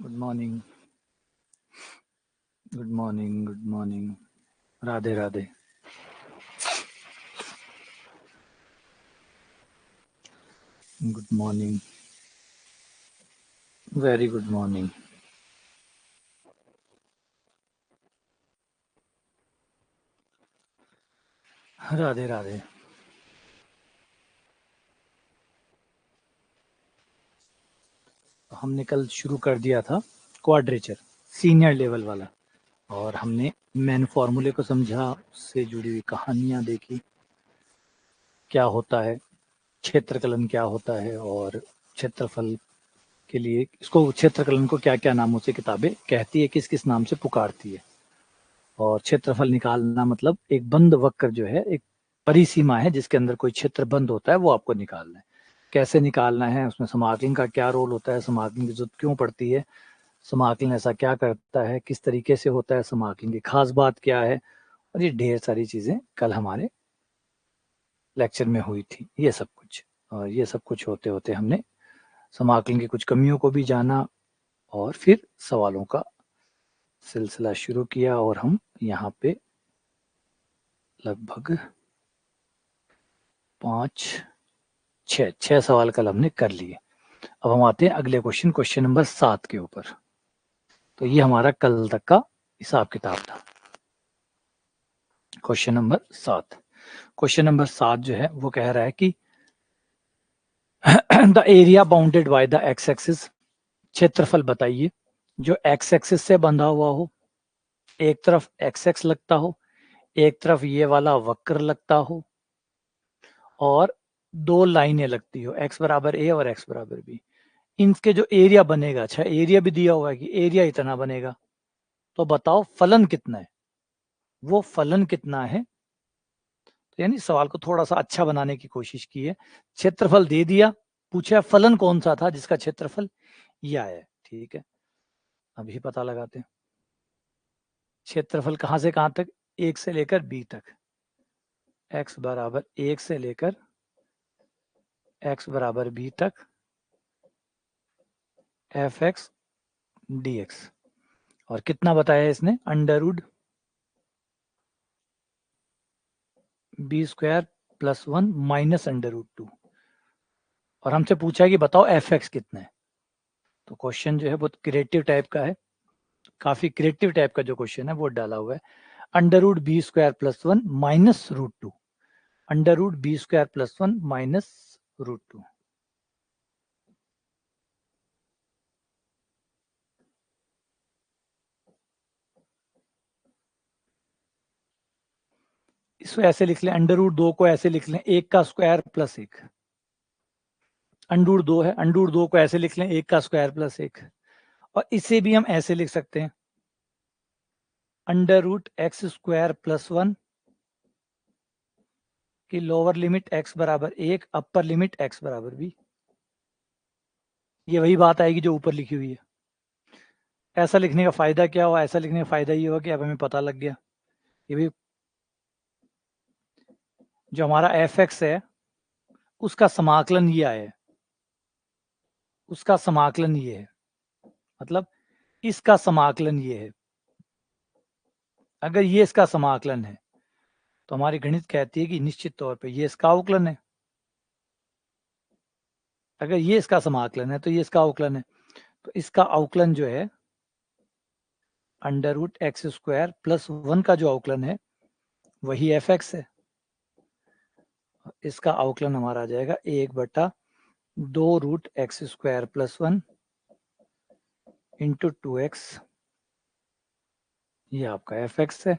Good morning, good morning, good morning. Radhe Radhe. Good morning, very good morning. Radhe Radhe. हमने कल शुरू कर दिया था क्वाड्रेचर, सीनियर लेवल वाला, और हमने मेन फॉर्मूले को समझा, उससे जुड़ी हुई कहानियां देखी, क्या होता है क्षेत्रकलन, क्या होता है, और क्षेत्रफल के लिए इसको, क्षेत्रकलन को क्या क्या नामों से किताबें कहती है, किस किस नाम से पुकारती है। और क्षेत्रफल निकालना मतलब एक बंद वक्र जो है, एक परिसीमा है जिसके अंदर कोई क्षेत्र बंद होता है, वो आपको निकालना है। कैसे निकालना है, उसमें समाकलन का क्या रोल होता है, समाकलन की जरूरत क्यों पड़ती है, समाकलन ऐसा क्या करता है, किस तरीके से होता है, समाकलन की खास बात क्या है, और ये ढेर सारी चीजें कल हमारे लेक्चर में हुई थी। ये सब कुछ, और ये सब कुछ होते होते हमने समाकलन की कुछ कमियों को भी जाना, और फिर सवालों का सिलसिला शुरू किया, और हम यहाँ पे लगभग 5-6 सवाल कल हमने कर लिए। अब हम आते हैं अगले क्वेश्चन नंबर 7 के ऊपर। तो ये हमारा कल तक का हिसाब किताब था। क्वेश्चन नंबर 7, क्वेश्चन नंबर 7 जो है वो कह रहा है कि the area bounded by the x axis, क्षेत्रफल बताइए जो एक्स एक्सिस से बंधा हुआ हो, एक तरफ एक्स एक्स लगता हो, एक तरफ ये वाला वक्र लगता हो, और दो लाइनें लगती हो, एक्स बराबर ए और एक्स बराबर बी। इनके जो एरिया बनेगा, अच्छा एरिया भी दिया हुआ है कि एरिया इतना बनेगा, तो बताओ फलन कितना है, वो फलन कितना है। तो यानी सवाल को थोड़ा सा अच्छा बनाने की कोशिश की है। क्षेत्रफल दे दिया, पूछा फलन कौन सा था जिसका क्षेत्रफल यह है। ठीक है, अभी पता लगाते हैं। क्षेत्रफल कहां से कहां तक, एक से लेकर बी तक, एक्स बराबर एक से लेकर एक्स बराबर बी तक, एफ एक्स डी एक्स। और कितना बताया इसने, under B square plus 1 minus under 2। और हमसे पूछा है कि बताओ एफ एक्स कितना है। तो क्वेश्चन जो है बहुत क्रिएटिव टाइप का है, काफी क्रिएटिव टाइप का जो क्वेश्चन है वो डाला हुआ है। Under root B square plus 1 minus √2, under root B square plus 1 minus √2। इसको ऐसे लिख लें, अंडर रूट 2 को ऐसे लिख लें, 1 का स्क्वायर प्लस 1। अंडर रूट 2 है, अंडर रूट 2 को ऐसे लिख लें, 1 का स्क्वायर प्लस 1। और इसे भी हम ऐसे लिख सकते हैं, अंडर रूट x² + 1 की लोअर लिमिट x बराबर 1, अपर लिमिट x बराबर b। ये वही बात आएगी जो ऊपर लिखी हुई है। ऐसा लिखने का फायदा क्या हुआ, ऐसा लिखने का फायदा ये हुआ कि अब हमें पता लग गया कि भाई जो हमारा एफ एक्स है उसका समाकलन ये आया है, उसका समाकलन ये है, मतलब इसका समाकलन ये है। अगर ये इसका समाकलन है तो हमारी गणित कहती है कि निश्चित तौर पे ये इसका अवकलन है। अगर ये इसका समाकलन है तो ये इसका अवकलन है। तो इसका अवकलन जो है अंडर रूट x² + 1 का जो अवकलन है वही एफ एक्स है। इसका अवकलन हमारा आ जाएगा 1/2√x² + 1 × 2x। ये आपका एफ एक्स है,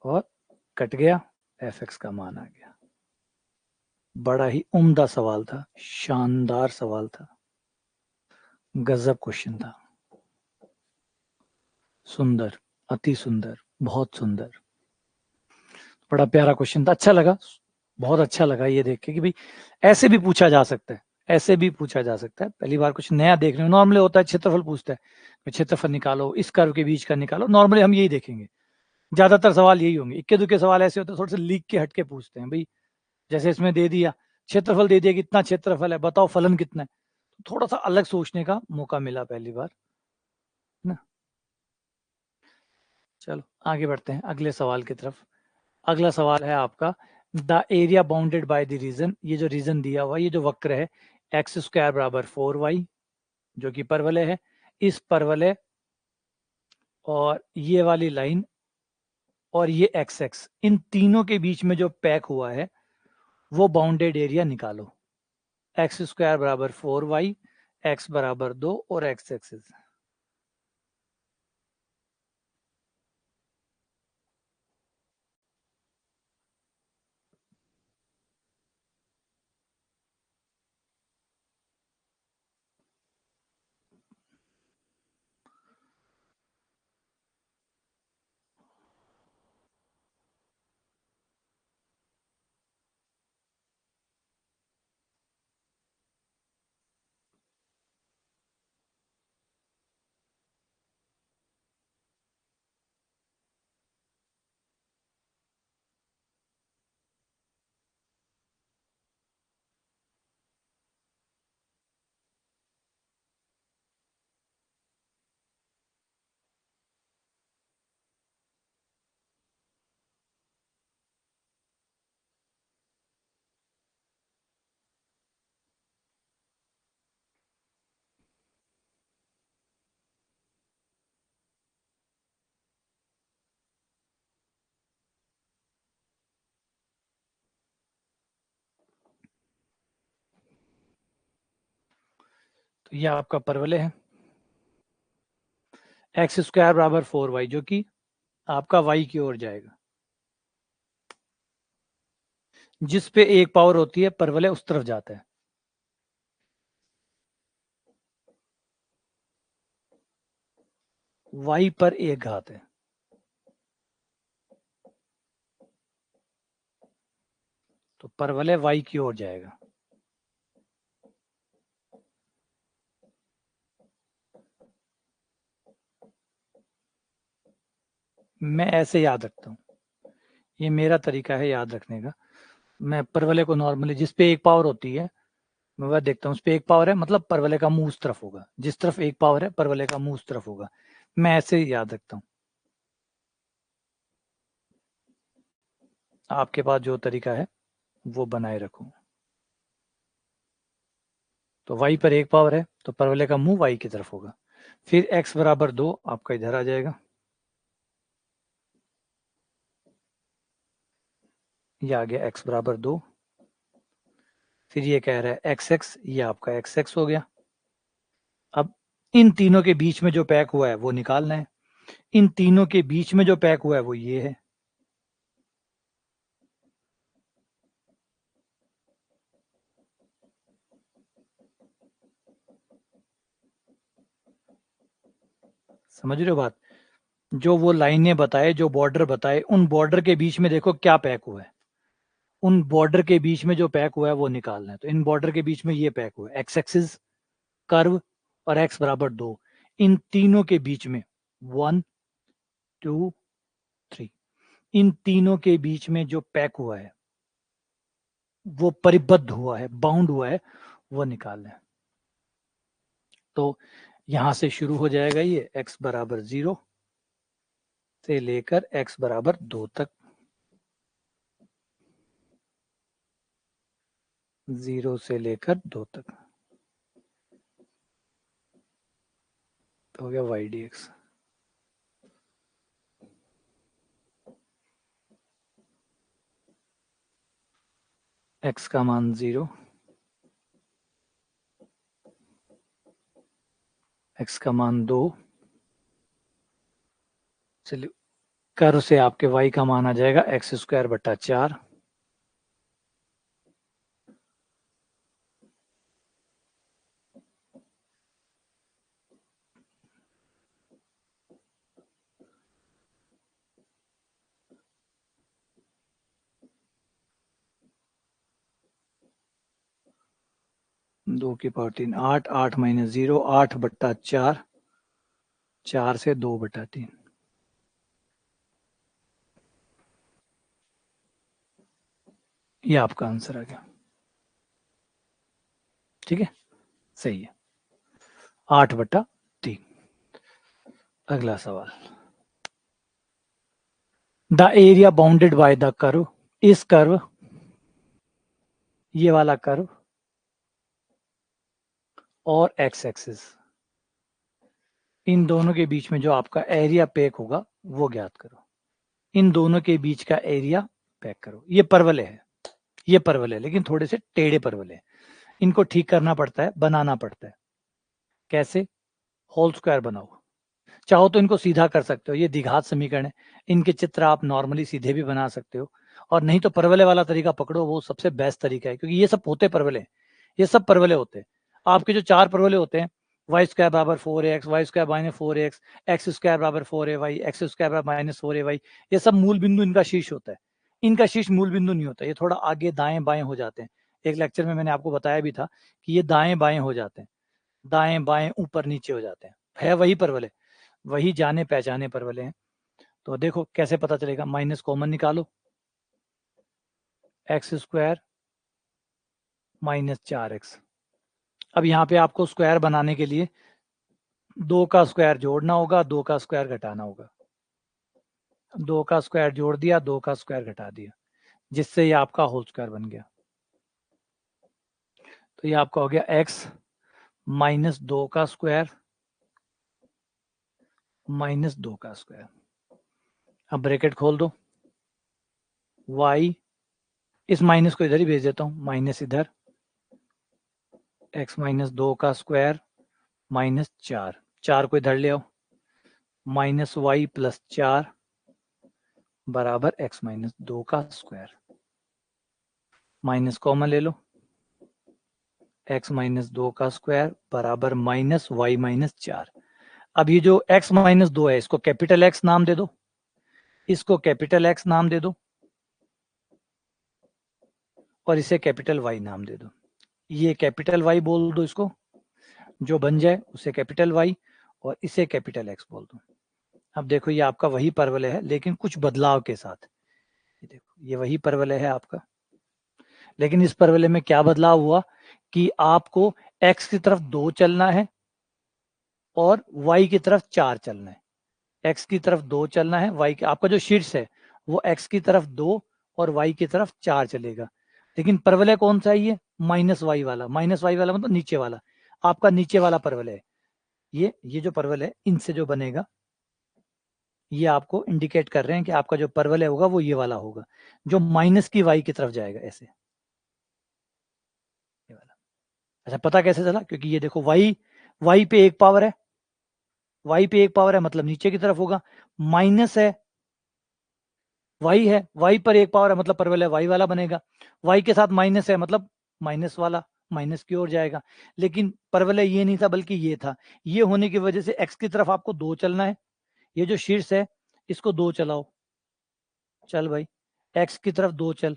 और कट गया, एफ एक्स का मान आ गया। बड़ा ही उम्दा सवाल था, शानदार सवाल था, गजब क्वेश्चन था, सुंदर, अति सुंदर, बहुत सुंदर, बड़ा प्यारा क्वेश्चन था। अच्छा लगा, बहुत अच्छा लगा ये देख के कि भाई ऐसे भी पूछा जा सकता है, ऐसे भी पूछा जा सकता है। पहली बार कुछ नया देख रहे हो। नॉर्मली होता है क्षेत्रफल पूछता है, क्षेत्रफल निकालो, इस कर्व के बीच का निकालो, नॉर्मली हम यही देखेंगे, ज्यादातर सवाल यही होंगे। इक्के दुक्के सवाल ऐसे होते हैं थोड़े से लीक के हटके पूछते हैं, भाई जैसे इसमें दे दिया क्षेत्रफल, दे दिया कितना क्षेत्रफल है, बताओ फलन कितना है। थोड़ा सा अलग सोचने का मौका मिला पहली बार, ना। चलो आगे बढ़ते हैं अगले सवाल की तरफ। अगला सवाल है आपका, the area bounded by the region, ये जो रीजन दिया हुआ, ये जो वक्र है एक्स स्क्वायर बराबर 4y जो कि परवलय है, इस परवलय और ये वाली लाइन और ये एक्स एक्स, इन तीनों के बीच में जो पैक हुआ है वो बाउंडेड एरिया निकालो। एक्स स्क्वायर बराबर 4y, एक्स बराबर 2 और एक्स एक्सिस। तो ये आपका परवलय है, एक्स स्क्वायर बराबर 4y जो कि आपका y की ओर जाएगा। जिस पे एक पावर होती है परवलय उस तरफ जाता है। y पर एक घात है, तो परवलय y की ओर जाएगा। मैं ऐसे याद रखता हूँ, ये मेरा तरीका है याद रखने का। मैं परवलय को नॉर्मली जिस पे एक पावर होती है मैं वह देखता हूँ, उस पे एक पावर है मतलब परवलय का मुंह उस तरफ होगा, जिस तरफ एक पावर है परवलय का मुंह उस तरफ होगा। मैं ऐसे ही याद रखता हूँ। आपके पास जो तरीका है वो बनाए रखो। तो y पर एक पावर है तो परवलय का मुंह y की तरफ होगा। फिर x बराबर 2 आपका इधर आ जाएगा, ये आ गया x बराबर 2। फिर ये कह रहा है एक्स एक्स, ये आपका एक्स एक्स हो गया। अब इन तीनों के बीच में जो पैक हुआ है वो निकालना है। इन तीनों के बीच में जो पैक हुआ है वो ये है। समझ रहे हो बात? जो वो लाइनें बताए, जो बॉर्डर बताए, उन बॉर्डर के बीच में देखो क्या पैक हुआ है। उन बॉर्डर के बीच में जो पैक हुआ है वो निकालना है। तो इन बॉर्डर के बीच में ये पैक हुआ है, एक्स एक्सिस, कर्व और एक्स बराबर 2। इन तीनों के बीच में 1 2 3, इन तीनों के बीच में जो पैक हुआ है वो परिबद्ध हुआ है, बाउंड हुआ है, वो निकालना है। तो यहां से शुरू हो जाएगा ये x बराबर 0 से लेकर x बराबर 2 तक। 0 से लेकर 2 तक तो हो गया y dx। x का मान 0, x का मान 2, चलिए कर्व से आपके y का मान आ जाएगा एक्स स्क्वायर बटा 4। दो की पावर 3, 8, 8 माइनस 0, 8 बट्टा 4, 4 से 2 बटा 3। ये आपका आंसर आ गया। ठीक है, सही है, 8 बटा 3। अगला सवाल, the area bounded by the curve, इस कर्व, ये वाला कर्व और एक्स एक्सिस, इन दोनों के बीच में जो आपका एरिया पैक होगा वो ज्ञात करो। इन दोनों के बीच का एरिया पैक करो। ये परवलय है, ये परवलय है, लेकिन थोड़े से टेढ़े परवलय है। इनको ठीक करना पड़ता है, बनाना पड़ता है। कैसे? होल स्क्वायर बनाओ। चाहो तो इनको सीधा कर सकते हो, ये द्विघात समीकरण है। इनके चित्र आप नॉर्मली सीधे भी बना सकते हो, और नहीं तो परवलय वाला तरीका पकड़ो, वो सबसे बेस्ट तरीका है, क्योंकि ये सब होते परवलय, ये सब परवलय होते हैं। आपके जो 4 परवलय होते हैं, वाई स्क्वायर बराबर 4x, Y square minus 4x, X square बराबर 4ay, एक्स स्क्वायर बराबर माइनस 4ay, ये सब मूल बिंदु इनका शीर्ष होता है। इनका शीर्ष मूल बिंदु नहीं होता, ये थोड़ा आगे दाएं बाएं हो जाते हैं। एक लेक्चर में मैंने आपको बताया भी था कि ये दाएं बाएं हो जाते हैं, दाएं बाएं ऊपर नीचे हो जाते हैं। है वही परवलय, वही जाने पहचाने परवलय हैं। तो देखो कैसे पता चलेगा, माइनस कॉमन निकालो, एक्स स्क्वायर माइनस 4x। अब यहाँ पे आपको स्क्वायर बनाने के लिए 2 का स्क्वायर जोड़ना होगा, 2 का स्क्वायर घटाना होगा। 2 का स्क्वायर जोड़ दिया, 2 का स्क्वायर घटा दिया, जिससे ये आपका होल स्क्वायर बन गया। तो ये आपका हो गया x माइनस 2 का स्क्वायर माइनस 2 का स्क्वायर। अब ब्रैकेट खोल दो, y, इस माइनस को इधर ही भेज देता हूं, माइनस इधर, x माइनस 2 का स्क्वायर माइनस 4 को इधर ले आओ, माइनस वाई प्लस 4 बराबर x माइनस 2 का स्क्वायर। माइनस कॉमन ले लो, x माइनस 2 का स्क्वायर बराबर माइनस वाई माइनस 4। अब ये जो x माइनस 2 है, इसको कैपिटल X नाम दे दो, इसको कैपिटल X नाम दे दो, और इसे कैपिटल Y नाम दे दो। ये कैपिटल Y बोल दो, इसको जो बन जाए उसे कैपिटल Y, और इसे कैपिटल X बोल दो। अब देखो ये आपका वही परवलय है, लेकिन कुछ बदलाव के साथ। ये देखो ये वही परवलय है आपका, लेकिन इस परवलय में क्या बदलाव हुआ कि आपको x की तरफ 2 चलना है और y की तरफ 4 चलना है। x की तरफ 2 चलना है, y आपका जो शीर्ष है वो x की तरफ 2 और y की तरफ 4 चलेगा। लेकिन परवलय कौन सा है? ये माइनस वाई वाला। माइनस वाई वाला मतलब नीचे वाला, आपका नीचे वाला परवलय है। ये जो परवलय है, इनसे जो बनेगा, ये आपको इंडिकेट कर रहे हैं कि आपका जो परवलय होगा वो ये वाला होगा, जो माइनस की y की तरफ जाएगा, ऐसे ये वाला। अच्छा, पता कैसे चला? क्योंकि ये देखो y पे 1 पावर है, y पे 1 पावर है मतलब नीचे की तरफ होगा, माइनस है, y है, y पर 1 पावर है मतलब परवलय y वाला बनेगा, y के साथ माइनस है मतलब माइनस वाला, माइनस की ओर जाएगा। लेकिन परवलय ये नहीं था, बल्कि ये था। ये होने की वजह से x की तरफ आपको 2 चलना है, ये जो शीर्ष है इसको 2 चलाओ, चल भाई, x की तरफ 2 चल,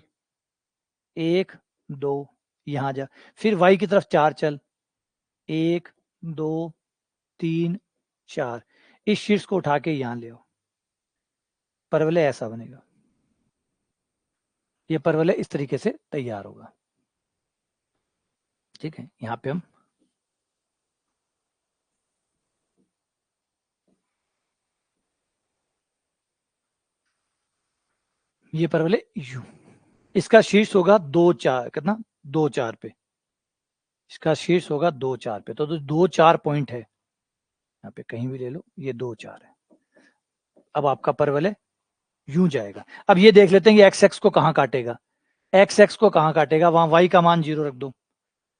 1 2, यहां जा। फिर y की तरफ 4 चल, 1 2 3 4, इस शीर्ष को उठा के यहां ले आओ, परवलय ऐसा बनेगा। ये परवलय इस तरीके से तैयार होगा। ठीक है, यहाँ पे हम ये परवलय यू, इसका शीर्ष होगा 2 4, कितना 2 4 पे, इसका शीर्ष होगा 2 4 पे। तो 2 4 पॉइंट है, यहाँ पे कहीं भी ले लो, ये 2 4 है। अब आपका परवलय यूं जाएगा। अब ये देख लेते हैं कि एक्स एक्स को कहाँ काटेगा, एक्स एक्स को कहाँ काटेगा, वहां वाई का मान 0 रख दो,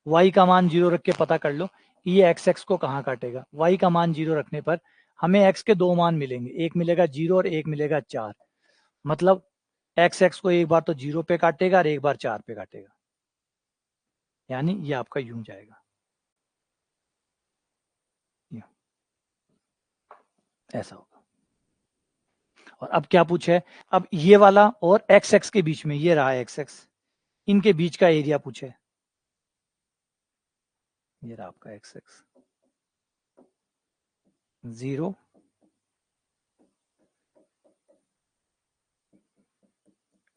वाई का मान 0 रख के पता कर लो कि ये एक्स एक्स को कहाँ काटेगा। वाई का मान 0 रखने पर हमें एक्स के 2 मान मिलेंगे, एक मिलेगा 0 और एक मिलेगा 4। मतलब एक्स एक्स को एक बार तो 0 पे काटेगा और एक बार 4 पे काटेगा, यानी ये आपका यूं जाएगा, ऐसा होगा। और अब क्या पूछा है? अब ये वाला और एक्स एक्स के बीच में, ये रहा एक्स एक्स, इनके बीच का एरिया पूछा है। ये रहा आपका एक्स एक्स 0,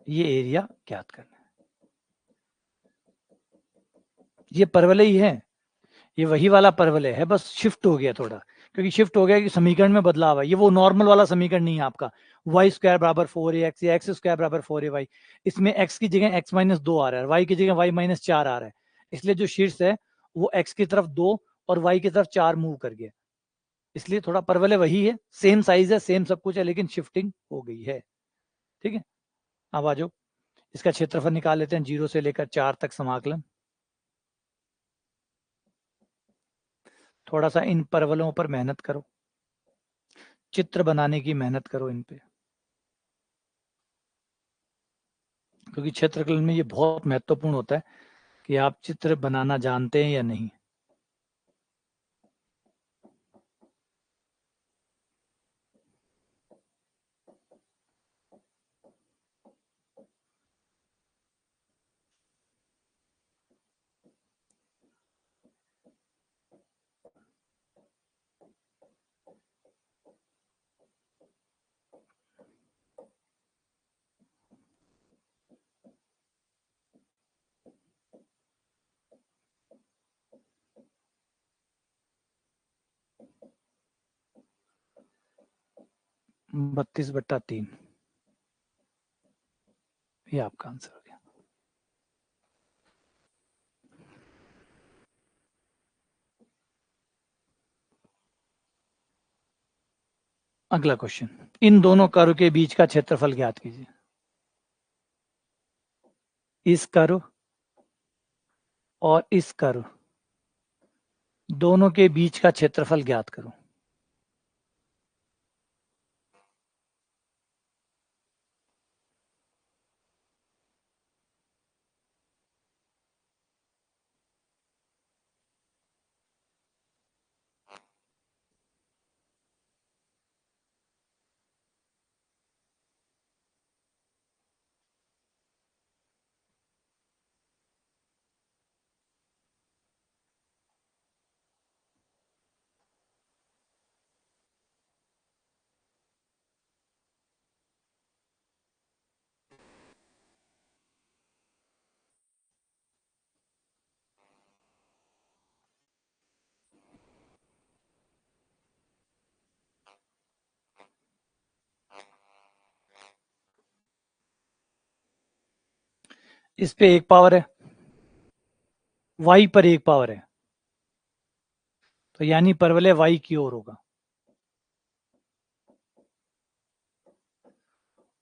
ये एरिया ज्ञात करना है। ये परवलय ही है, ये वही वाला परवलय है, बस शिफ्ट हो गया थोड़ा, क्योंकि शिफ्ट हो गया कि समीकरण में बदलाव है। ये वो नॉर्मल वाला समीकरण नहीं है आपका वाई स्क्वायर बराबर 4ax या एक्स स्क्वायर बराबर 4ay। इसमें x की जगह x माइनस 2 आ रहा है, y की जगह y माइनस 4 आ रहा है। इसलिए जो शीर्ष है वो x की तरफ 2 और y की तरफ 4 मूव कर गया। इसलिए थोड़ा परवलय वही है, सेम साइज है, सेम सब कुछ है, लेकिन शिफ्टिंग हो गई है। ठीक है, अब आ जाओ इसका क्षेत्रफल निकाल लेते हैं 0 से लेकर 4 तक समाकलन। थोड़ा सा इन परवलों पर मेहनत करो, चित्र बनाने की मेहनत करो इन पे, क्योंकि क्षेत्रफल में ये बहुत महत्वपूर्ण होता है कि आप चित्र बनाना जानते हैं या नहीं। बत्तीस बट्टा 3, ये आपका आंसर हो गया। अगला क्वेश्चन, इन दोनों कर्व के बीच का क्षेत्रफल ज्ञात कीजिए। इस कर्व और इस कर्व दोनों के बीच का क्षेत्रफल ज्ञात करो। इस पे एक पावर है, y पर एक पावर है, तो यानी परवलय y की ओर होगा।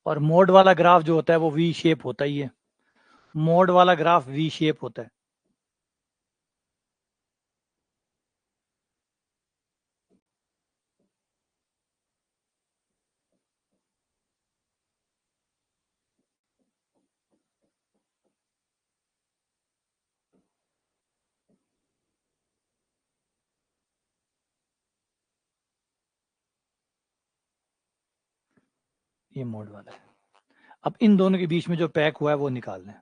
और मोड वाला ग्राफ जो होता है वो वी शेप होता ही है, मोड वाला ग्राफ वी शेप होता है। ये मोड वाला है। अब इन दोनों के बीच में जो पैक हुआ है वो निकालना है।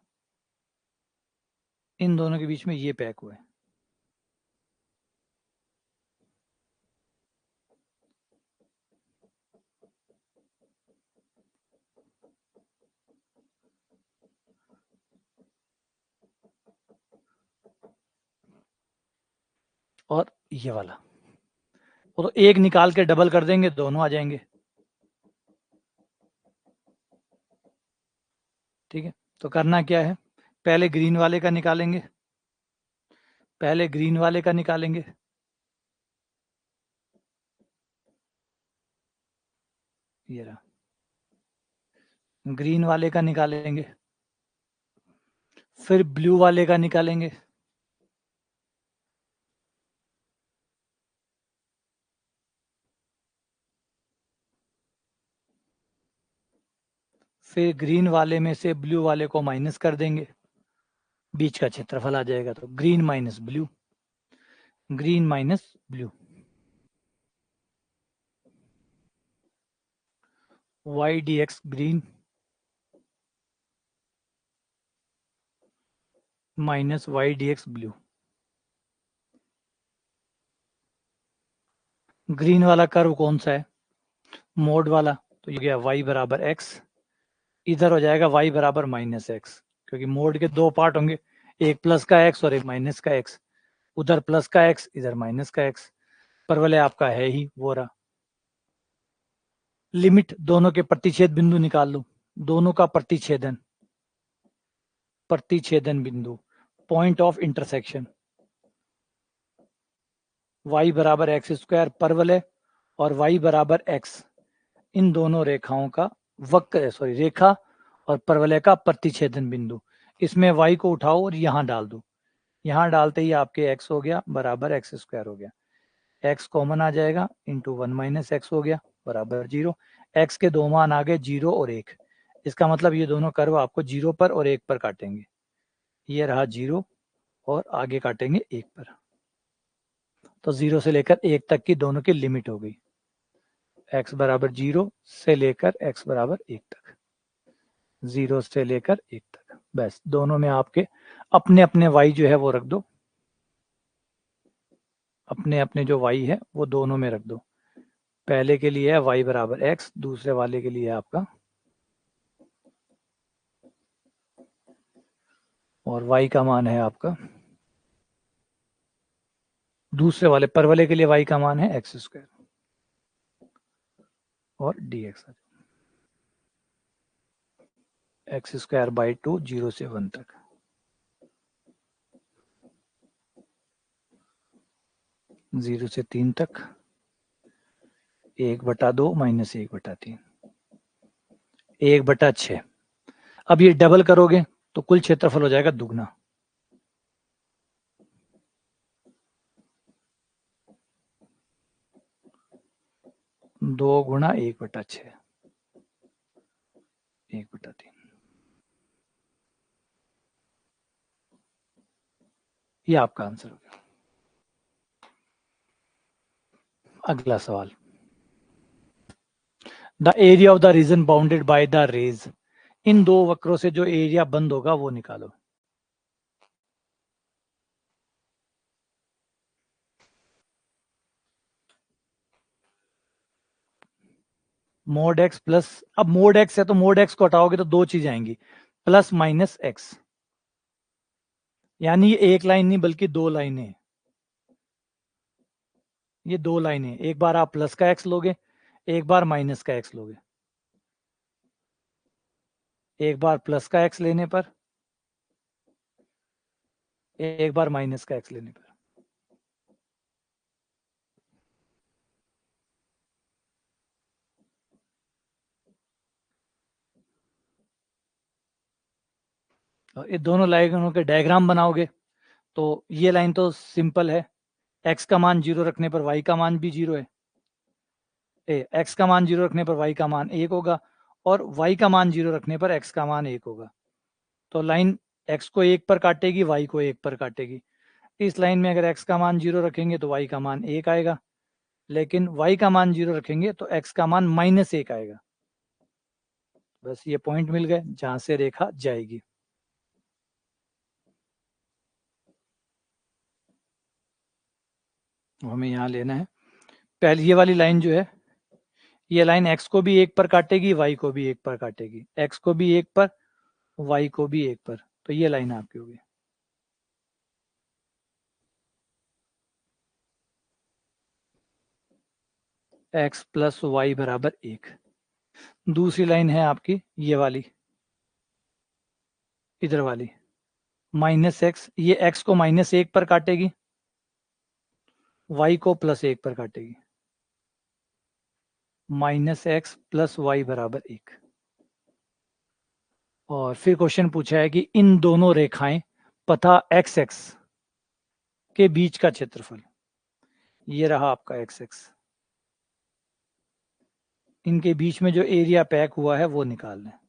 इन दोनों के बीच में ये पैक हुआ है, और ये वाला, वो तो एक निकाल के डबल कर देंगे, दोनों आ जाएंगे। ठीक है, तो करना क्या है, पहले ग्रीन वाले का निकालेंगे, पहले ग्रीन वाले का निकालेंगे, ये रहा, ग्रीन वाले का निकालेंगे, फिर ब्लू वाले का निकालेंगे, फिर ग्रीन वाले में से ब्लू वाले को माइनस कर देंगे, बीच का क्षेत्रफल आ जाएगा। तो green minus blue, green minus blue, Y D X green minus Y D X blue. Green वाला कर्व कौन सा है, मोड वाला, तो ये गया y बराबर x, इधर हो जाएगा y बराबर माइनस एक्स, क्योंकि मोड के दो पार्ट होंगे, एक प्लस का x और एक माइनस का x, उधर प्लस का x इधर माइनस का x। परवलय आपका है ही, वो रहा। लिमिट दोनों के प्रतिच्छेद बिंदु निकाल लो, दोनों का प्रतिच्छेदन बिंदु, पॉइंट ऑफ इंटरसेक्शन, y बराबर एक्स स्क्वायर परवलय और y बराबर x, इन दोनों रेखाओं का रेखा और परवलय का प्रतिच्छेदन बिंदु। इसमें y को उठाओ और यहां डाल दो, यहां डालते ही आपके x हो गया बराबर एक्स स्क्वायर हो गया, x कॉमन आ जाएगा, इंटू 1 माइनस एक्स हो गया बराबर 0। x के दो मान आ गए 0 और 1, इसका मतलब ये दोनों कर्व आपको 0 पर और 1 पर काटेंगे। ये रहा 0 और आगे काटेंगे 1 पर, तो 0 से लेकर 1 तक की दोनों की लिमिट हो गई, x बराबर 0 से लेकर x बराबर 1 तक, 0 से लेकर 1 तक। बस दोनों में आपके अपने अपने y जो है वो रख दो, अपने अपने जो y है वो दोनों में रख दो। पहले के लिए है y बराबर x, दूसरे वाले के लिए है आपका, और y का मान है आपका, दूसरे वाले परवलय के लिए y का मान है एक्स स्क्वायर और dx, एक्स स्क्वायर बाई 2, 0 से 1 तक, 0 से 3 तक, 1/2 माइनस 1/3, 1/6। अब ये डबल करोगे तो कुल क्षेत्रफल हो जाएगा दुगना, 2 गुणा 1/6, 1/3। ये आपका आंसर हो गया। अगला सवाल, the area of the region bounded by the rays, इन दो वक्रों से जो एरिया बंद होगा वो निकालो। मोड एक्स प्लस, अब मोड एक्स है तो मोड एक्स को हटाओगे तो दो चीज आएंगी, प्लस माइनस एक्स, यानी ये एक लाइन नहीं बल्कि दो लाइनें, ये दो लाइनें, एक बार आप प्लस का एक्स लोगे, एक बार माइनस का एक्स लोगे, एक बार प्लस का एक्स लेने पर, एक बार माइनस का एक्स लेने पर। ये दोनों लाइनों के डायग्राम बनाओगे तो ये लाइन तो सिंपल है, x का मान 0 रखने पर y का मान भी 0 है, x का मान 0 रखने पर y का मान 1 होगा और y का मान 0 रखने पर x का मान 1 होगा। तो लाइन x को 1 पर काटेगी, y को 1 पर काटेगी। इस लाइन में अगर x का मान 0 रखेंगे तो y का मान 1 आएगा, लेकिन y का मान 0 रखेंगे तो x का मान -1 आएगा। बस ये पॉइंट मिल गए जहां से रेखा जाएगी। हमें यहाँ लेना है, पहले ये वाली लाइन जो है, ये लाइन x को भी 1 पर काटेगी, y को भी 1 पर काटेगी, x को भी 1 पर, y को भी 1 पर, तो ये लाइन आपकी होगी। x प्लस वाई बराबर 1। दूसरी लाइन है आपकी ये वाली, इधर वाली, माइनस एक्स, ये x को -1 पर काटेगी, y को +1 पर काटेगी, -x प्लस वाई बराबर 1। और फिर क्वेश्चन पूछा है कि इन दोनों रेखाएं पथा एक्स एक्स के बीच का क्षेत्रफल, ये रहा आपका एक्स एक्स, इनके बीच में जो एरिया पैक हुआ है वो निकालना है।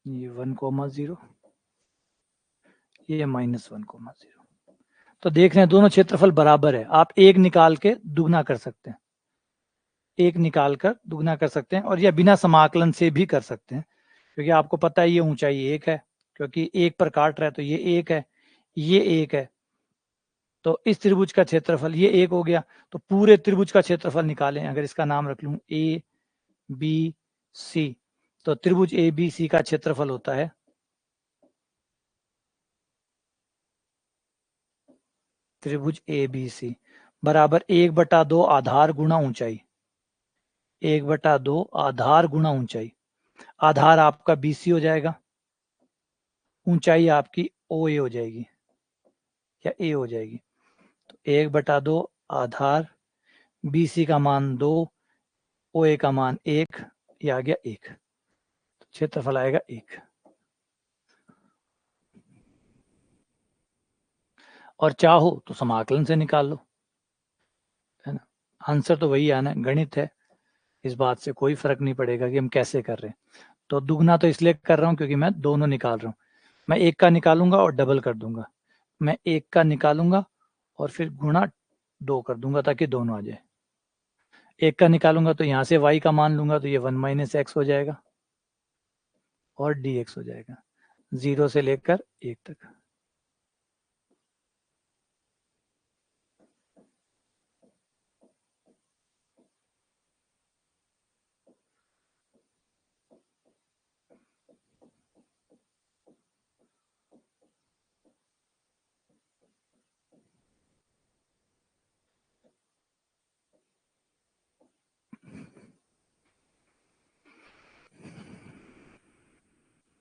ये 1,0, ये -1,0। तो देख रहे हैं दोनों क्षेत्रफल बराबर है, आप एक निकाल के दुगना कर सकते हैं, एक निकाल कर दुगना कर सकते हैं, और यह बिना समाकलन से भी कर सकते हैं, क्योंकि आपको पता है ये ऊंचाई 1 है, क्योंकि 1 पर काट रहा है तो ये 1 है, ये 1 है, तो इस त्रिभुज का क्षेत्रफल ये 1 हो गया। तो पूरे त्रिभुज का क्षेत्रफल निकालें, अगर इसका नाम रख लूं ए बी सी, तो त्रिभुज ABC का क्षेत्रफल होता है त्रिभुज ABC बराबर 1/2 आधार गुणा ऊंचाई, 1/2 आधार गुणा ऊंचाई। आधार आपका BC हो जाएगा, ऊंचाई आपकी OA हो जाएगी या A हो जाएगी। तो 1/2 आधार, BC का मान 2, OA का मान 1, ये आ गया 1, क्षेत्रफल आएगा 1। और चाहो तो समाकलन से निकाल लो, है ना। आंसर तो वही आना है, गणित है, इस बात से कोई फर्क नहीं पड़ेगा कि हम कैसे कर रहे हैं। तो दुगना तो इसलिए कर रहा हूँ क्योंकि मैं दोनों निकाल रहा हूँ। मैं एक का निकालूंगा और डबल कर दूंगा, मैं एक का निकालूंगा और फिर गुणा 2 कर दूंगा ताकि दोनों आ जाए। एक का निकालूंगा तो यहाँ से y का मान लूंगा तो ये 1 - x हो जाएगा और dx हो जाएगा, 0 से लेकर 1 तक।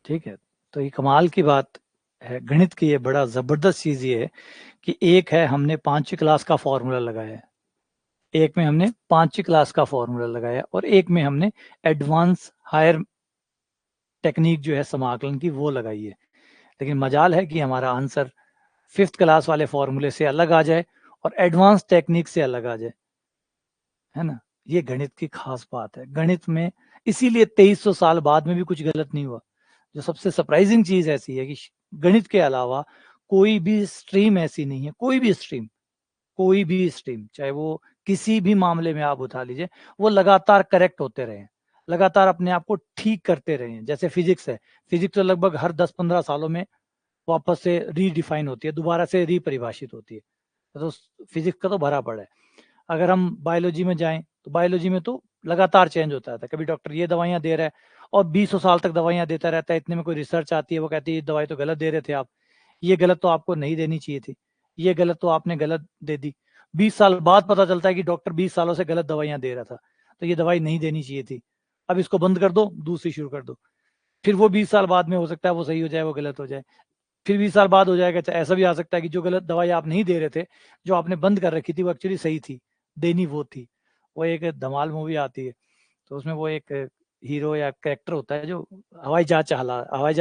ठीक है, तो ये कमाल की बात है गणित की, ये बड़ा जबरदस्त चीज ये है कि एक है हमने 5वीं क्लास का फॉर्मूला लगाया है, एक में हमने 5वीं क्लास का फॉर्मूला लगाया और एक में हमने एडवांस हायर टेक्निक जो है समाकलन की वो लगाई है। लेकिन मजाल है कि हमारा आंसर 5th क्लास वाले फॉर्मूले से अलग आ जाए और एडवांस टेक्निक से अलग आ जाए, है ना। ये गणित की खास बात है गणित में, इसीलिए 2300 साल बाद में भी कुछ गलत नहीं हुआ। जो सबसे सरप्राइजिंग चीज ऐसी है कि गणित के अलावा कोई भी स्ट्रीम ऐसी नहीं है, कोई भी स्ट्रीम चाहे वो किसी भी मामले में आप उठा लीजिए, वो लगातार करेक्ट होते रहे हैं, लगातार अपने आप को ठीक करते रहे हैं। जैसे फिजिक्स है, फिजिक्स तो लगभग हर 10-15 सालों में वापस से रीडिफाइन होती है, दोबारा से रिपरिभाषित होती है। तो फिजिक्स का तो भरा पड़ा है। अगर हम बायोलॉजी में जाएं तो बायोलॉजी में तो लगातार चेंज होता रहता है, कभी डॉक्टर ये दवाइयां दे रहा है और 20 साल तक दवाइयां देता रहता है, इतने में कोई रिसर्च आती है वो कहती है दवाई तो गलत दे रहे थे आप, ये गलत तो आपको नहीं देनी चाहिए थी, ये गलत तो आपने गलत दे दी। 20 साल बाद पता चलता है कि डॉक्टर 20 सालों से गलत दवाइयां दे रहा था, तो ये दवाई नहीं देनी चाहिए थी, अब इसको बंद कर दो, दूसरी शुरू कर दो। फिर वो 20 साल बाद में हो सकता है वो सही हो जाए, वो गलत हो जाए, फिर 20 साल बाद हो जाएगा। ऐसा भी आ सकता है कि जो गलत दवाई आप नहीं दे रहे थे, जो आपने बंद कर रखी थी, वो एक्चुअली सही थी, देनी वो थी। वो एक धमाल मूवी आती है, तो उसमें वो एक हीरो या कैरेक्टर होता है जो हवाई जहाज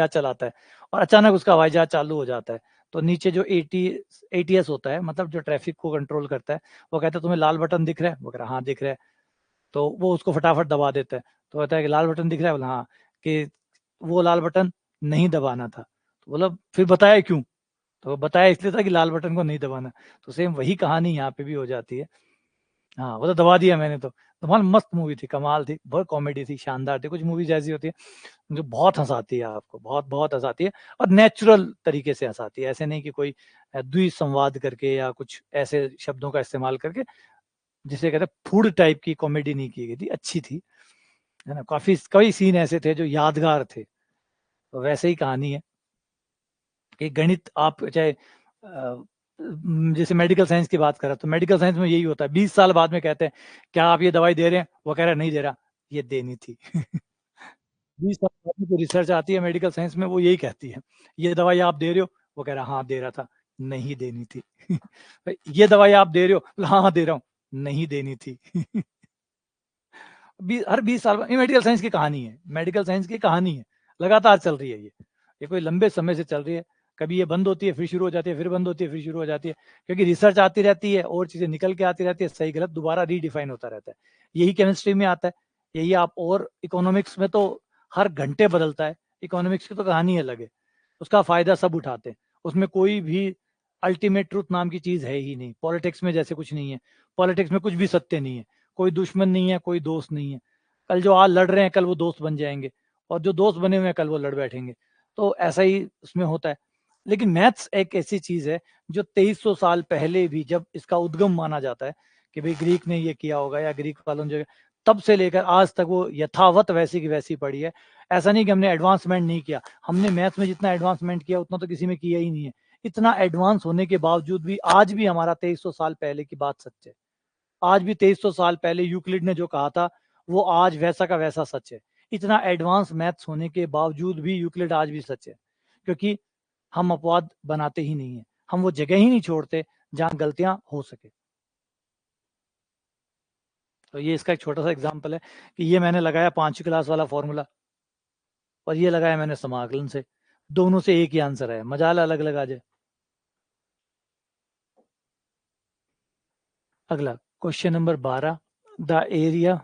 चलाता है और अचानक उसका हवाई जहाज चालू हो जाता है। तो नीचे जो ATS होता है, मतलब जो ट्रैफिक को कंट्रोल करता है, वो कहता है तुम्हें लाल बटन दिख रहा है, वो कह रहा हाँ दिख रहा है। तो वो उसको फटाफट दबा देता है, तो कहता है कि लाल बटन दिख रहा है, बोला हाँ, कि वो लाल बटन नहीं दबाना था। तो बोला फिर बताया क्यों, तो बताया इसलिए था कि लाल बटन को नहीं दबाना। तो सेम वही कहानी यहाँ पे भी हो जाती है। हाँ, वो तो दबा दिया मैंने तो। बहुत मस्त मूवी थी, कमाल थी, बहुत कॉमेडी थी, शानदार थी। कुछ मूवीज ऐसी होती है जो बहुत हंसाती है आपको, बहुत बहुत हंसाती है और नेचुरल तरीके से हंसाती है। ऐसे नहीं कि कोई द्विसंवाद करके या कुछ ऐसे शब्दों का इस्तेमाल करके, जिसे कहते हैं फूड टाइप की कॉमेडी नहीं की गई थी, अच्छी थी, है ना। काफी कई सीन ऐसे थे जो यादगार थे। तो वैसे ही कहानी है कि गणित आप चाहे जैसे मेडिकल साइंस की बात करें तो मेडिकल साइंस में यही होता है, 20 साल बाद में कहते हैं क्या आप ये दवाई दे रहे हैं, वो कह रहा है नहीं दे रहा, ये देनी थी। 20 साल बाद में जो रिसर्च आती है मेडिकल साइंस में, वो यही कहती है ये दवाई आप दे रहे हो, वो कह रहा हाँ दे रहा था, नहीं देनी थी। ये दवाई आप दे रहे हो, हाँ हाँ दे रहा हूँ, नहीं देनी थी। हर 20 साल में, ये मेडिकल साइंस की कहानी है, मेडिकल साइंस की कहानी है, लगातार चल रही है ये कोई लंबे समय से चल रही है। कभी ये बंद होती है फिर शुरू हो जाती है, फिर बंद होती है फिर शुरू हो जाती है, क्योंकि रिसर्च आती रहती है और चीजें निकल के आती रहती है, सही गलत दोबारा रीडिफाइन होता रहता है। यही केमिस्ट्री में आता है, यही आप, और इकोनॉमिक्स में तो हर घंटे बदलता है। इकोनॉमिक्स की तो कहानी अलग है, उसका फायदा सब उठाते हैं, उसमें कोई भी अल्टीमेट ट्रूथ नाम की चीज है ही नहीं। पॉलिटिक्स में जैसे कुछ नहीं है, पॉलिटिक्स में कुछ भी सत्य नहीं है, कोई दुश्मन नहीं है, कोई दोस्त नहीं है। कल जो आज लड़ रहे हैं कल वो दोस्त बन जाएंगे, और जो दोस्त बने हुए हैं कल वो लड़ बैठेंगे। तो ऐसा ही उसमें होता है। लेकिन मैथ्स एक ऐसी चीज है जो 2300 साल पहले भी, जब इसका उद्गम माना जाता है कि भाई ग्रीक ने ये किया होगा या ग्रीक वालों ने, तब से लेकर आज तक वो यथावत वैसी की वैसी पड़ी है। ऐसा नहीं कि हमने एडवांसमेंट नहीं किया, हमने मैथ्स में जितना एडवांसमेंट किया उतना तो किसी में किया ही नहीं है। इतना एडवांस होने के बावजूद भी आज भी हमारा 2300 साल पहले की बात सच है। आज भी 2300 साल पहले यूक्लिड ने जो कहा था वो आज वैसा का वैसा सच है। इतना एडवांस मैथ्स होने के बावजूद भी यूक्लिड आज भी सच है, क्योंकि हम अपवाद बनाते ही नहीं है, हम वो जगह ही नहीं छोड़ते जहां गलतियां हो सके। तो ये इसका एक छोटा सा एग्जाम्पल है कि ये मैंने लगाया 5वीं क्लास वाला फॉर्मूला और ये लगाया मैंने समाकलन से, दोनों से एक ही आंसर है, मजाल अलग अलग आ जाए। अगला question number 12, the area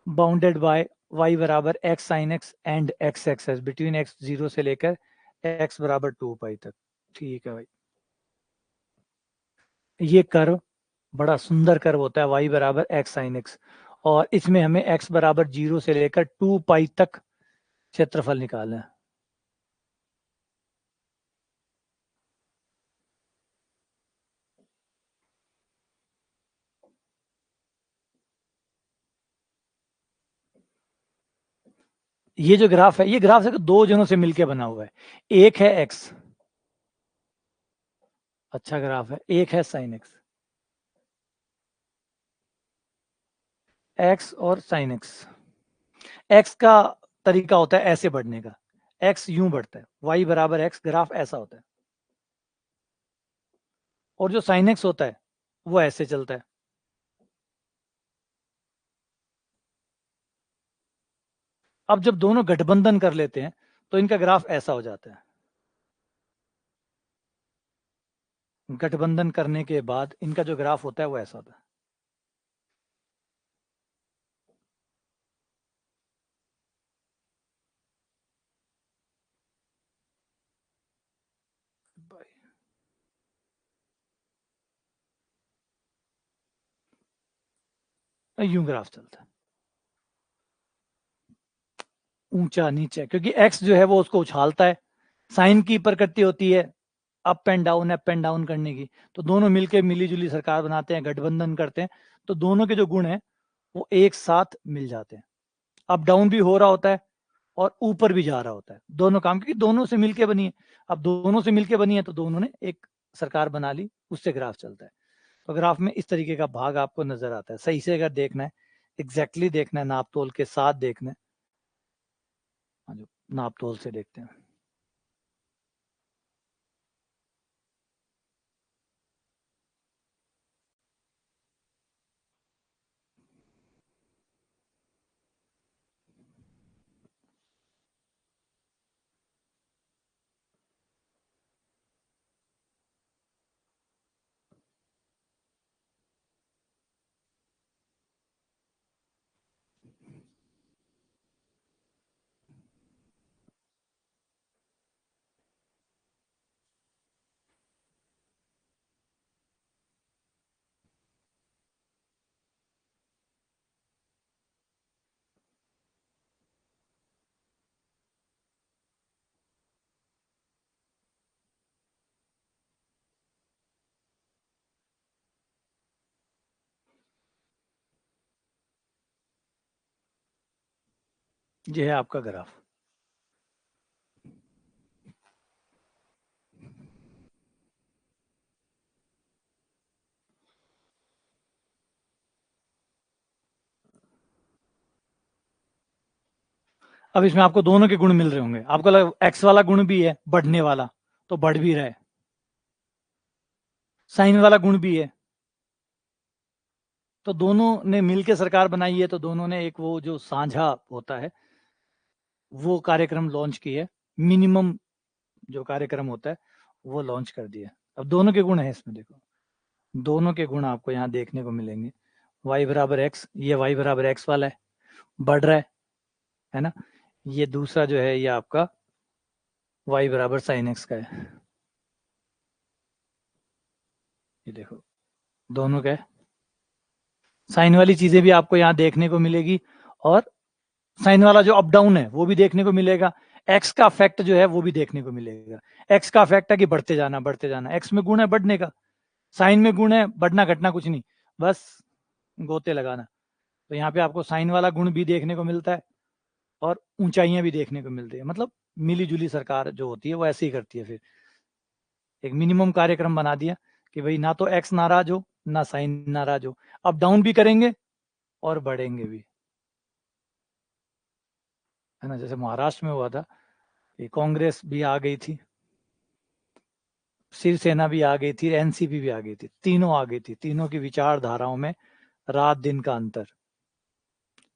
bounded by y बराबर x sine x and x axis between x 0 से लेकर x बराबर 2 पाई तक। ठीक है भाई, ये कर्व बड़ा सुंदर कर्व होता है y बराबर x साइन x, और इसमें हमें x बराबर 0 से लेकर 2 पाई तक क्षेत्रफल निकालना है। ये जो ग्राफ है, ये ग्राफ से दो जनों से मिलकर बना हुआ है। एक है x, अच्छा ग्राफ है, एक है साइन x, x और साइन x का तरीका होता है ऐसे बढ़ने का, x यूं बढ़ता है, y बराबर x, ग्राफ ऐसा होता है, और जो साइन x होता है वो ऐसे चलता है। अब जब दोनों गठबंधन कर लेते हैं तो इनका ग्राफ ऐसा हो जाता है। गठबंधन करने के बाद इनका जो ग्राफ होता है वो ऐसा होता है। यूं ग्राफ चलता है, ऊंचा नीचे, क्योंकि x जो है वो उसको उछालता है। साइन की प्रकृति होती है अप एंड डाउन करने की, तो दोनों मिलके मिलीजुली सरकार बनाते हैं, गठबंधन करते हैं, तो दोनों के जो गुण हैं वो एक साथ मिल जाते हैं। अप डाउन भी हो रहा होता है और ऊपर भी जा रहा होता है, दोनों काम, क्योंकि दोनों से मिलके बनी है। अब दोनों से मिलके बनी है तो दोनों ने एक सरकार बना ली, उससे ग्राफ चलता है। तो ग्राफ में इस तरीके का भाग आपको नजर आता है। सही से अगर देखना है, एग्जैक्टली देखना है, नाप तोल के साथ देखना है, जो नाप तोल से देखते हैं। ये है आपका ग्राफ। अब इसमें आपको दोनों के गुण मिल रहे होंगे, आपको लगा एक्स वाला गुण भी है बढ़ने वाला, तो बढ़ भी रहा है, साइन वाला गुण भी है, तो दोनों ने मिलकर सरकार बनाई है, तो दोनों ने एक वो जो साझा होता है वो कार्यक्रम लॉन्च किए, मिनिमम जो कार्यक्रम होता है वो लॉन्च कर दिया। अब दोनों के गुण है इसमें, देखो दोनों के गुण आपको यहाँ देखने को मिलेंगे। y बराबर एक्स, ये y बराबर एक्स वाला है, बढ़ रहा है ना। ये दूसरा जो है ये आपका y बराबर साइन एक्स का है, ये देखो दोनों का है। साइन वाली चीजें भी आपको यहाँ देखने को मिलेगी, और साइन वाला जो अप डाउन है वो भी देखने को मिलेगा। एक्स का इफेक्ट जो है वो भी देखने को मिलेगा। एक्स का इफेक्ट है कि बढ़ते जाना बढ़ते जाना, एक्स में गुण है बढ़ने का, साइन में गुण है बढ़ना घटना कुछ नहीं, बस गोते लगाना। तो यहाँ पे आपको साइन वाला गुण भी देखने को मिलता है और ऊंचाइयां भी देखने को मिलती है। मतलब मिली जुली सरकार जो होती है वो ऐसे ही करती है। फिर एक मिनिमम कार्यक्रम बना दिया कि भाई ना तो एक्स नाराज हो ना साइन नाराज हो, अप डाउन भी करेंगे और बढ़ेंगे भी, है ना। जैसे महाराष्ट्र में हुआ था कि कांग्रेस भी आ गई थी, शिवसेना भी आ गई थी, एनसीपी भी आ गई थी, तीनों आ गई थी। तीनों की विचारधाराओं में रात दिन का अंतर,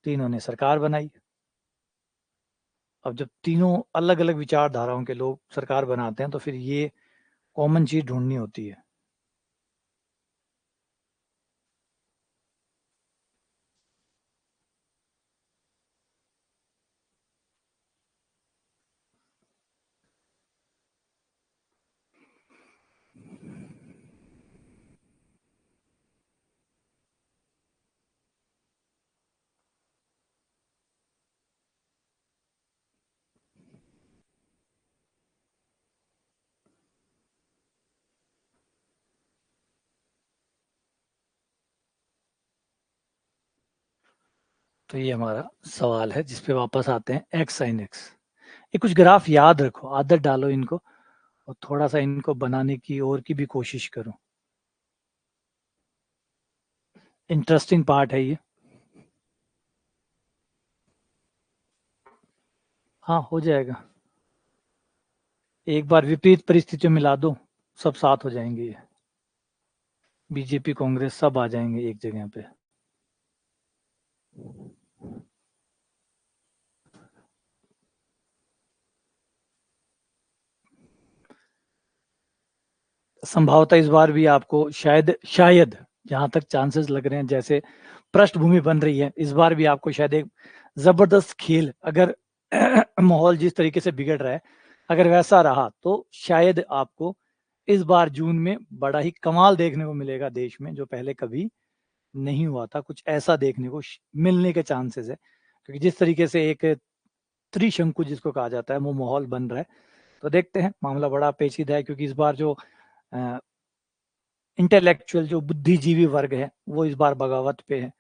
तीनों ने सरकार बनाई। अब जब तीनों अलग अलग विचारधाराओं के लोग सरकार बनाते हैं तो फिर ये कॉमन चीज ढूंढनी होती है। तो ये हमारा सवाल है जिस पे वापस आते हैं, एक्स साइन एक्स। ये कुछ ग्राफ याद रखो, आदत डालो इनको और थोड़ा सा इनको बनाने की और की भी कोशिश करो। इंटरेस्टिंग पार्ट है ये। हाँ हो जाएगा, एक बार विपरीत परिस्थितियों में ला दो, सब साथ हो जाएंगे। ये बीजेपी कांग्रेस सब आ जाएंगे एक जगह पे। संभवतः इस बार भी आपको शायद शायद जहां तक चांसेस लग रहे हैं, जैसे पृष्ठभूमि बन रही है, इस बार भी आपको शायद एक जबरदस्त खेल, अगर माहौल जिस तरीके से बिगड़ रहा है अगर वैसा रहा तो शायद आपको इस बार जून में बड़ा ही कमाल देखने को मिलेगा देश में, जो पहले कभी नहीं हुआ था। कुछ ऐसा देखने को मिलने के चांसेस है, क्योंकि जिस तरीके से एक त्रिशंकु जिसको कहा जाता है वो माहौल बन रहा है। तो देखते हैं, मामला बड़ा पेचीदा है, क्योंकि इस बार जो इंटेलेक्चुअल जो बुद्धिजीवी वर्ग है वो इस बार बगावत पे है।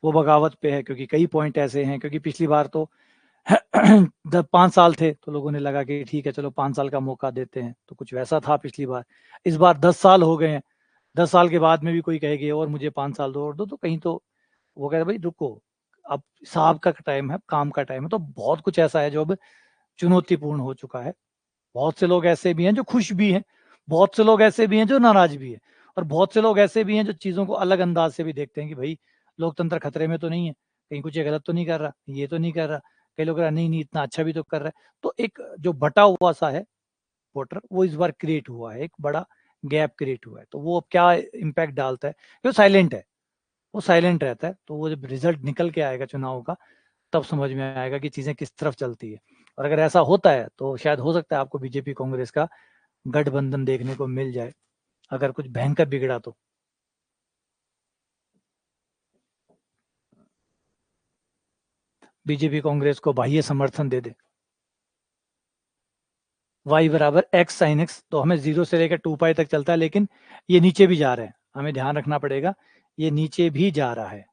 वो बगावत पे है क्योंकि कई पॉइंट ऐसे हैं, क्योंकि पिछली बार तो जब 5 साल थे तो लोगों ने लगा कि ठीक है चलो 5 साल का मौका देते हैं, तो कुछ वैसा था पिछली बार। इस बार 10 साल हो गए हैं, 10 साल के बाद में भी कोई कहेगी और मुझे 5 साल दो और दो, तो कहीं तो वो कह रहे भाई रुको, अब साहब का टाइम है, काम का टाइम है। तो बहुत कुछ ऐसा है जो अब चुनौतीपूर्ण हो चुका है। बहुत से लोग ऐसे भी हैं जो खुश भी हैं, बहुत से लोग ऐसे भी हैं जो नाराज भी है, और बहुत से लोग ऐसे भी हैं जो चीजों को अलग अंदाज से भी देखते हैं कि भाई लोकतंत्र खतरे में तो नहीं है, कहीं कुछ ये गलत तो नहीं कर रहा, ये तो नहीं कर रहा। कई लोग रहा नहीं नहीं इतना अच्छा भी तो कर रहा है। तो एक जो बटा हुआ सा है वोटर, वो इस बार क्रिएट हुआ है, एक बड़ा गैप क्रिएट हुआ है। तो वो अब क्या इम्पैक्ट डालता है, वो साइलेंट है, वो साइलेंट रहता है। तो वो जब रिजल्ट निकल के आएगा चुनाव का तब समझ में आएगा कि चीजें किस तरफ चलती है। और अगर ऐसा होता है तो शायद हो सकता है आपको बीजेपी कांग्रेस का गठबंधन देखने को मिल जाए, अगर कुछ भयंकर बिगड़ा तो। बीजेपी कांग्रेस को बाह्य समर्थन दे दे, वाई बराबर एक्स साइन एक्स, तो हमें 0 से लेकर 2 पाई तक चलता है, लेकिन ये नीचे भी जा रहा है, हमें ध्यान रखना पड़ेगा, ये नीचे भी जा रहा है।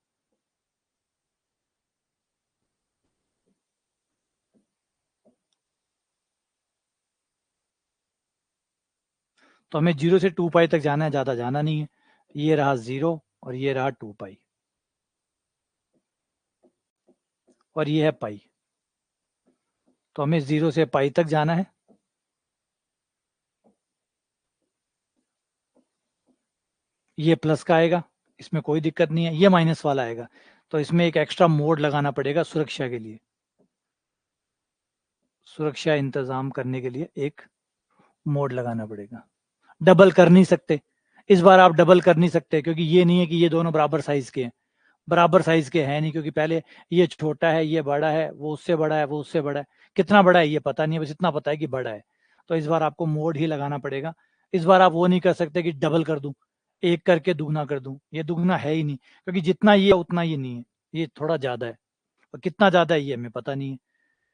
तो हमें 0 से 2 पाई तक जाना है, ज्यादा जाना नहीं है। ये रहा 0 और ये रहा 2 पाई और ये है पाई। तो हमें 0 से पाई तक जाना है। ये प्लस का आएगा, इसमें कोई दिक्कत नहीं है। ये माइनस वाला आएगा, तो इसमें एक एक्स्ट्रा मोड लगाना पड़ेगा सुरक्षा के लिए, सुरक्षा इंतजाम करने के लिए एक मोड लगाना पड़ेगा। डबल कर नहीं सकते, इस बार आप डबल कर नहीं सकते, क्योंकि ये नहीं है कि ये दोनों बराबर साइज के हैं, बराबर साइज के हैं नहीं, क्योंकि पहले ये छोटा है ये बड़ा है, वो उससे बड़ा है वो उससे बड़ा है, कितना बड़ा है ये पता नहीं है, बस इतना पता है कि बड़ा है। तो इस बार आपको मोड ही लगाना पड़ेगा। इस बार आप वो नहीं कर सकते कि डबल कर दूं, एक करके दुगना कर दूं, ये दुगना है ही नहीं, क्योंकि जितना ये उतना ये नहीं है, ये थोड़ा ज्यादा है, और कितना ज्यादा है ये हमें पता नहीं है।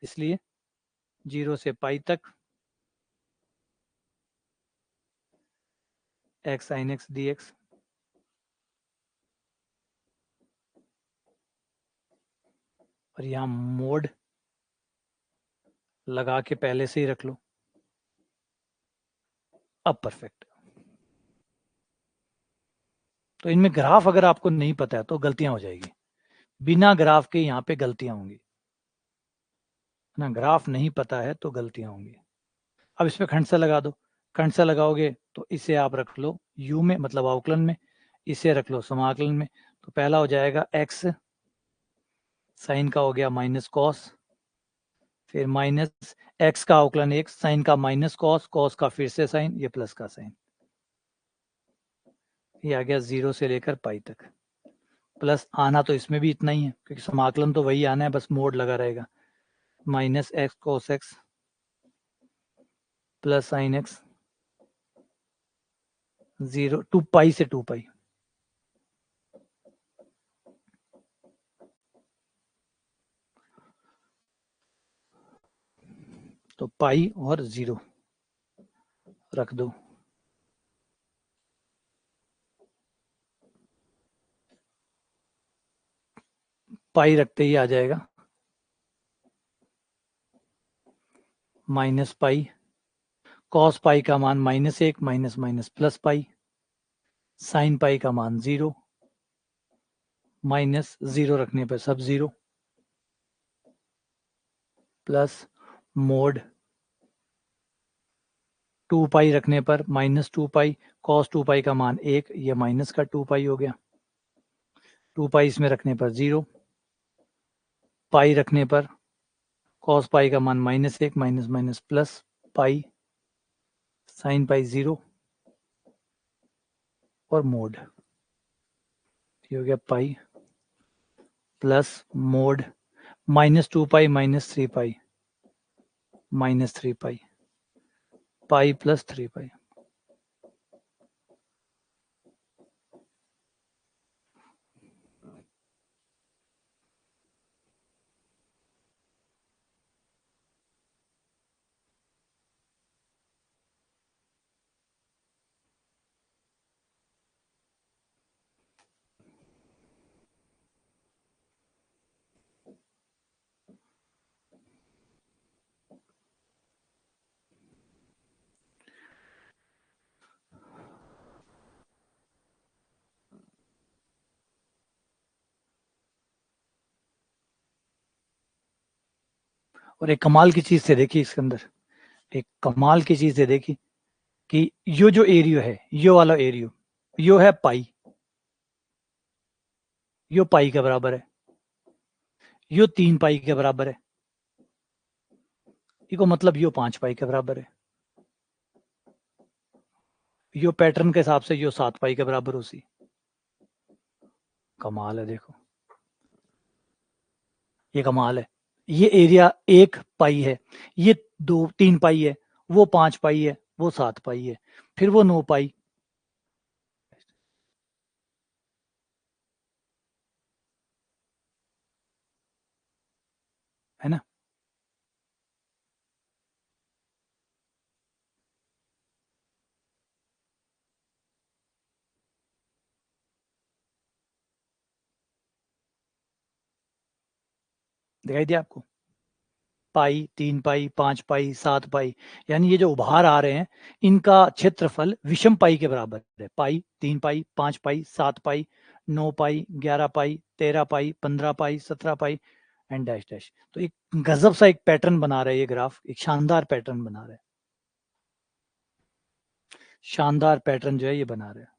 इसलिए 0 से पाई तक x sine x D x. और यहाँ मोड लगा के पहले से ही रख लो। अब परफेक्ट। तो इनमें ग्राफ अगर आपको नहीं पता है तो गलतियां हो जाएगी, बिना ग्राफ के यहाँ पे गलतियां होंगी ना, ग्राफ नहीं पता है तो गलतियां होंगी। अब इसमें खंड से लगा दो, खंड से लगाओगे तो इसे आप रख लो u में, मतलब अवकलन में, इसे रख लो समाकलन में। तो पहला हो जाएगा x, साइन का हो गया माइनस कॉस, फिर माइनस x का अवकलन एक, साइन का माइनस कॉस, कॉस का फिर से साइन, ये प्लस का साइन, ये आ गया 0 से लेकर पाई तक। प्लस आना तो इसमें भी इतना ही है क्योंकि समाकलन तो वही आना है, बस मोड लगा रहेगा। Minus x cos x plus sine x, 0 to pi से 2 पाई। तो पाई और 0 रख दो। पाई रखते ही आ जाएगा माइनस पाई, कॉस पाई का मान minus 1, minus minus plus pi, sine pi का मान 0, माइनस 0 रखने पर सब 0, प्लस मोड 2 पाई रखने पर माइनस 2 पाई, कॉस 2 पाई का मान 1, ये माइनस का 2 पाई हो गया, 2 पाई इसमें रखने पर 0, पाई रखने पर कॉस पाई का मान minus 1, minus minus plus pi, sine pi 0 और मोड, ये हो गया pi plus mode minus 2 pi minus 3 पाई, माइनस 3 पाई, पाई प्लस 3 पाई। और एक कमाल की चीज से देखी इसके अंदर, एक कमाल की चीज से देखी कि यो जो एरियो है, यो वाला एरियो, यो है पाई, यो पाई के बराबर है, यो 3 पाई के बराबर है, इको मतलब यो 5 पाई के बराबर है, यो पैटर्न के हिसाब से यो 7 पाई के बराबर उसी। कमाल है देखो, ये कमाल है। ये एरिया 1 पाई है, ये 3 पाई है, वो 5 पाई है, वो 7 पाई है, फिर वो 9 पाई है ना। दिखाई दिया आपको, पाई, 3 पाई, 5 पाई, 7 पाई, यानी ये जो उभार आ रहे हैं इनका क्षेत्रफल विषम पाई के बराबर है। पाई, 3 पाई, 5 पाई, 7 पाई, 9 पाई, 11 पाई, 13 पाई, 15 पाई, 17 पाई एंड डैश डैश। तो एक गजब सा एक पैटर्न बना रहा है ये ग्राफ, एक शानदार पैटर्न बना रहा है, शानदार पैटर्न जो है ये बना रहा है।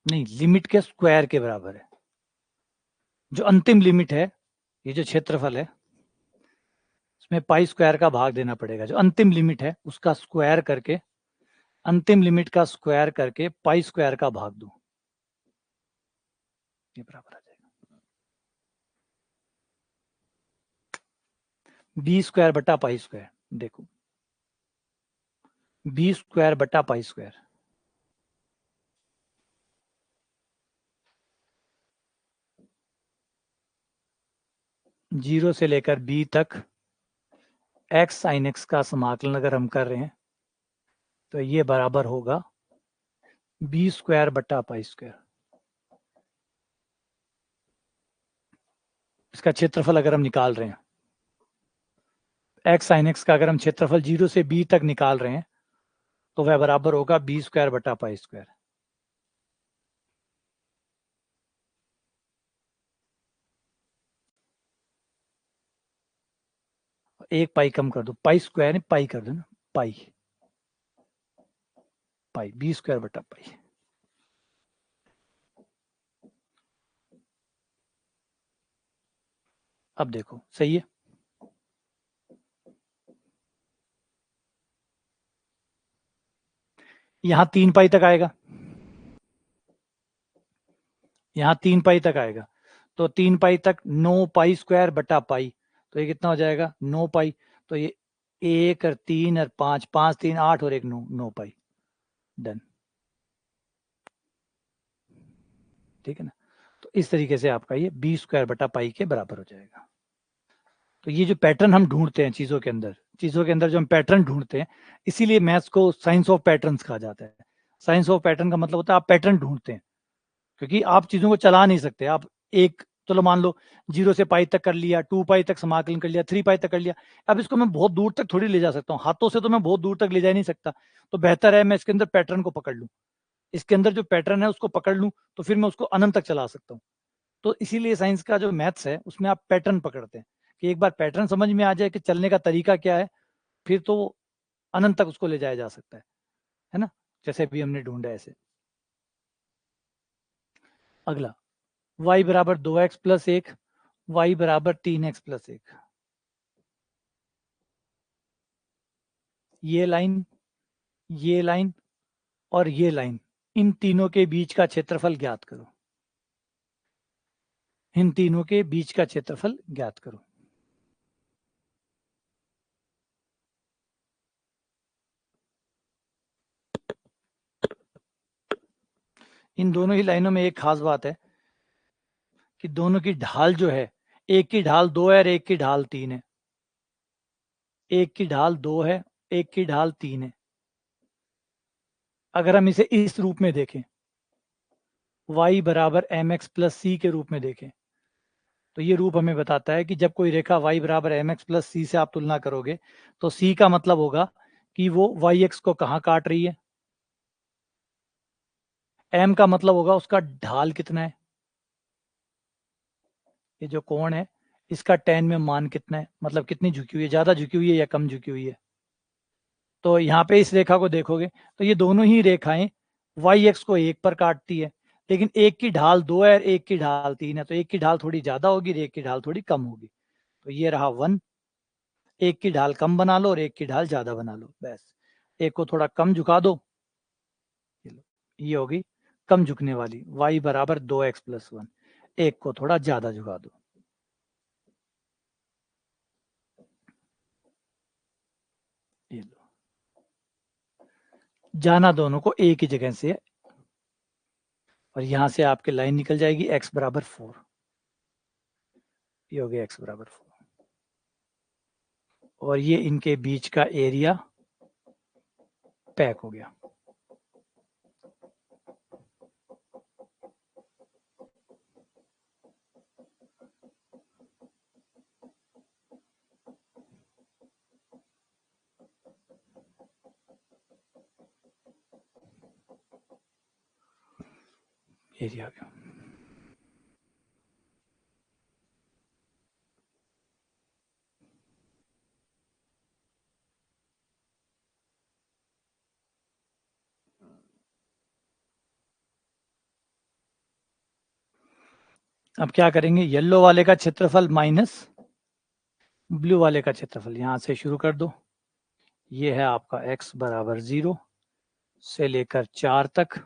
नहीं, लिमिट के स्क्वायर के बराबर है, जो अंतिम लिमिट है, ये जो क्षेत्रफल है उसमें पाई स्क्वायर का भाग देना पड़ेगा, जो अंतिम लिमिट है उसका स्क्वायर करके, अंतिम लिमिट का स्क्वायर करके पाई स्क्वायर का भाग दो, ये बराबर आ जाएगा बी स्क्वायर बटा पाई स्क्वायर। देखो, बी स्क्वायर बटा पाई स्क्वायर, 0 से लेकर b तक x sin x का समाकलन अगर हम कर रहे हैं तो ये बराबर होगा b स्क्वायर बटा पाई स्क्वायर। इसका क्षेत्रफल अगर हम निकाल रहे हैं, x sin x का अगर हम क्षेत्रफल 0 से b तक निकाल रहे हैं तो वह बराबर होगा b स्क्वायर बटा पाई स्क्वायर। एक पाई कम कर दो, पाई स्क्वायर है, पाई कर दो ना, पाई पाई b स्क्वायर बटा पाई। अब देखो सही है, यहां 3 पाई तक आएगा, यहां 3 पाई तक आएगा, तो 3 पाई तक 9 पाई स्क्वायर बटा पाई, तो ये कितना हो जाएगा 9 पाई। तो ये 1 और 3 और 5, 5 3 8 और 1 9, 9 पाई। डन, ठीक है ना। तो इस तरीके से आपका ये b स्क्वायर बटा पाई के बराबर हो जाएगा। तो ये जो पैटर्न हम ढूंढते हैं चीजों के अंदर, चीजों के अंदर जो हम पैटर्न ढूंढते हैं, इसीलिए मैथ्स को साइंस ऑफ पैटर्न्स कहा जाता है। साइंस ऑफ पैटर्न का मतलब होता है आप पैटर्न ढूंढते हैं, क्योंकि आप चीजों को चला नहीं सकते। आप एक, चलो मान लो 0 से पाई तक कर लिया, 2 पाई तक समाकलन कर लिया, 3 पाई तक कर लिया, अब इसको मैं बहुत दूर तक थोड़ी ले जा सकता हूँ, हाथों से तो मैं बहुत दूर तक ले जा नहीं सकता। तो बेहतर है मैं इसके अंदर पैटर्न को पकड़ लूँ, इसके अंदर जो पैटर्न है उसको पकड़ लूँ, तो फिर मैं उसको अनंत तक चला सकता हूँ। तो इसीलिए साइंस का जो मैथ्स है उसमें आप पैटर्न पकड़ते हैं, कि एक बार पैटर्न समझ में आ जाए कि चलने का तरीका क्या है, फिर तो अनंत तक उसको ले जाया जा सकता है ना, जैसे भी हमने ढूंढा ऐसे। अगला, y बराबर 2x प्लस 1, y बराबर 3x प्लस 1। ये लाइन, ये लाइन और ये लाइन, इन तीनों के बीच का क्षेत्रफल ज्ञात करो। इन तीनों के बीच का क्षेत्रफल ज्ञात करो। इन दोनों ही लाइनों में एक खास बात है कि दोनों की ढाल जो है, एक की ढाल 2 है और एक की ढाल 3 है। एक की ढाल 2 है, एक की ढाल 3 है। अगर हम इसे इस रूप में देखें, y बराबर एम एक्स प्लस सी के रूप में देखें, तो ये रूप हमें बताता है कि जब कोई रेखा y बराबर एम एक्स प्लस सी से आप तुलना करोगे, तो c का मतलब होगा कि वो वाई एक्स को कहाँ काट रही है, m का मतलब होगा उसका ढाल कितना है, ये जो कोण है इसका tan में मान कितना है, मतलब कितनी झुकी हुई है, ज्यादा झुकी हुई है या कम झुकी हुई है। तो यहाँ पे इस रेखा को देखोगे तो ये दोनों ही रेखाएं वाई एक्स को 1 पर काटती है, लेकिन एक की ढाल 2 है और एक की ढाल 3 है, तो एक की ढाल थोड़ी ज्यादा होगी और एक की ढाल थोड़ी कम होगी। तो ये रहा 1, एक की ढाल कम बना लो और एक की ढाल ज्यादा बना लो, बस। एक को थोड़ा कम झुका दो, ये होगी कम झुकने वाली, y बराबर 2x प्लस 1। एक को थोड़ा ज्यादा झुका दो, ये लो। जाना दोनों को एक ही जगह से है, और यहां से आपके लाइन निकल जाएगी x बराबर 4, ये हो गया x बराबर 4। और ये इनके बीच का एरिया पैक हो गया। एरिया आ गया। अब क्या करेंगे, येलो वाले का क्षेत्रफल माइनस ब्लू वाले का क्षेत्रफल, यहां से शुरू कर दो। ये है आपका x बराबर 0 से लेकर 4 तक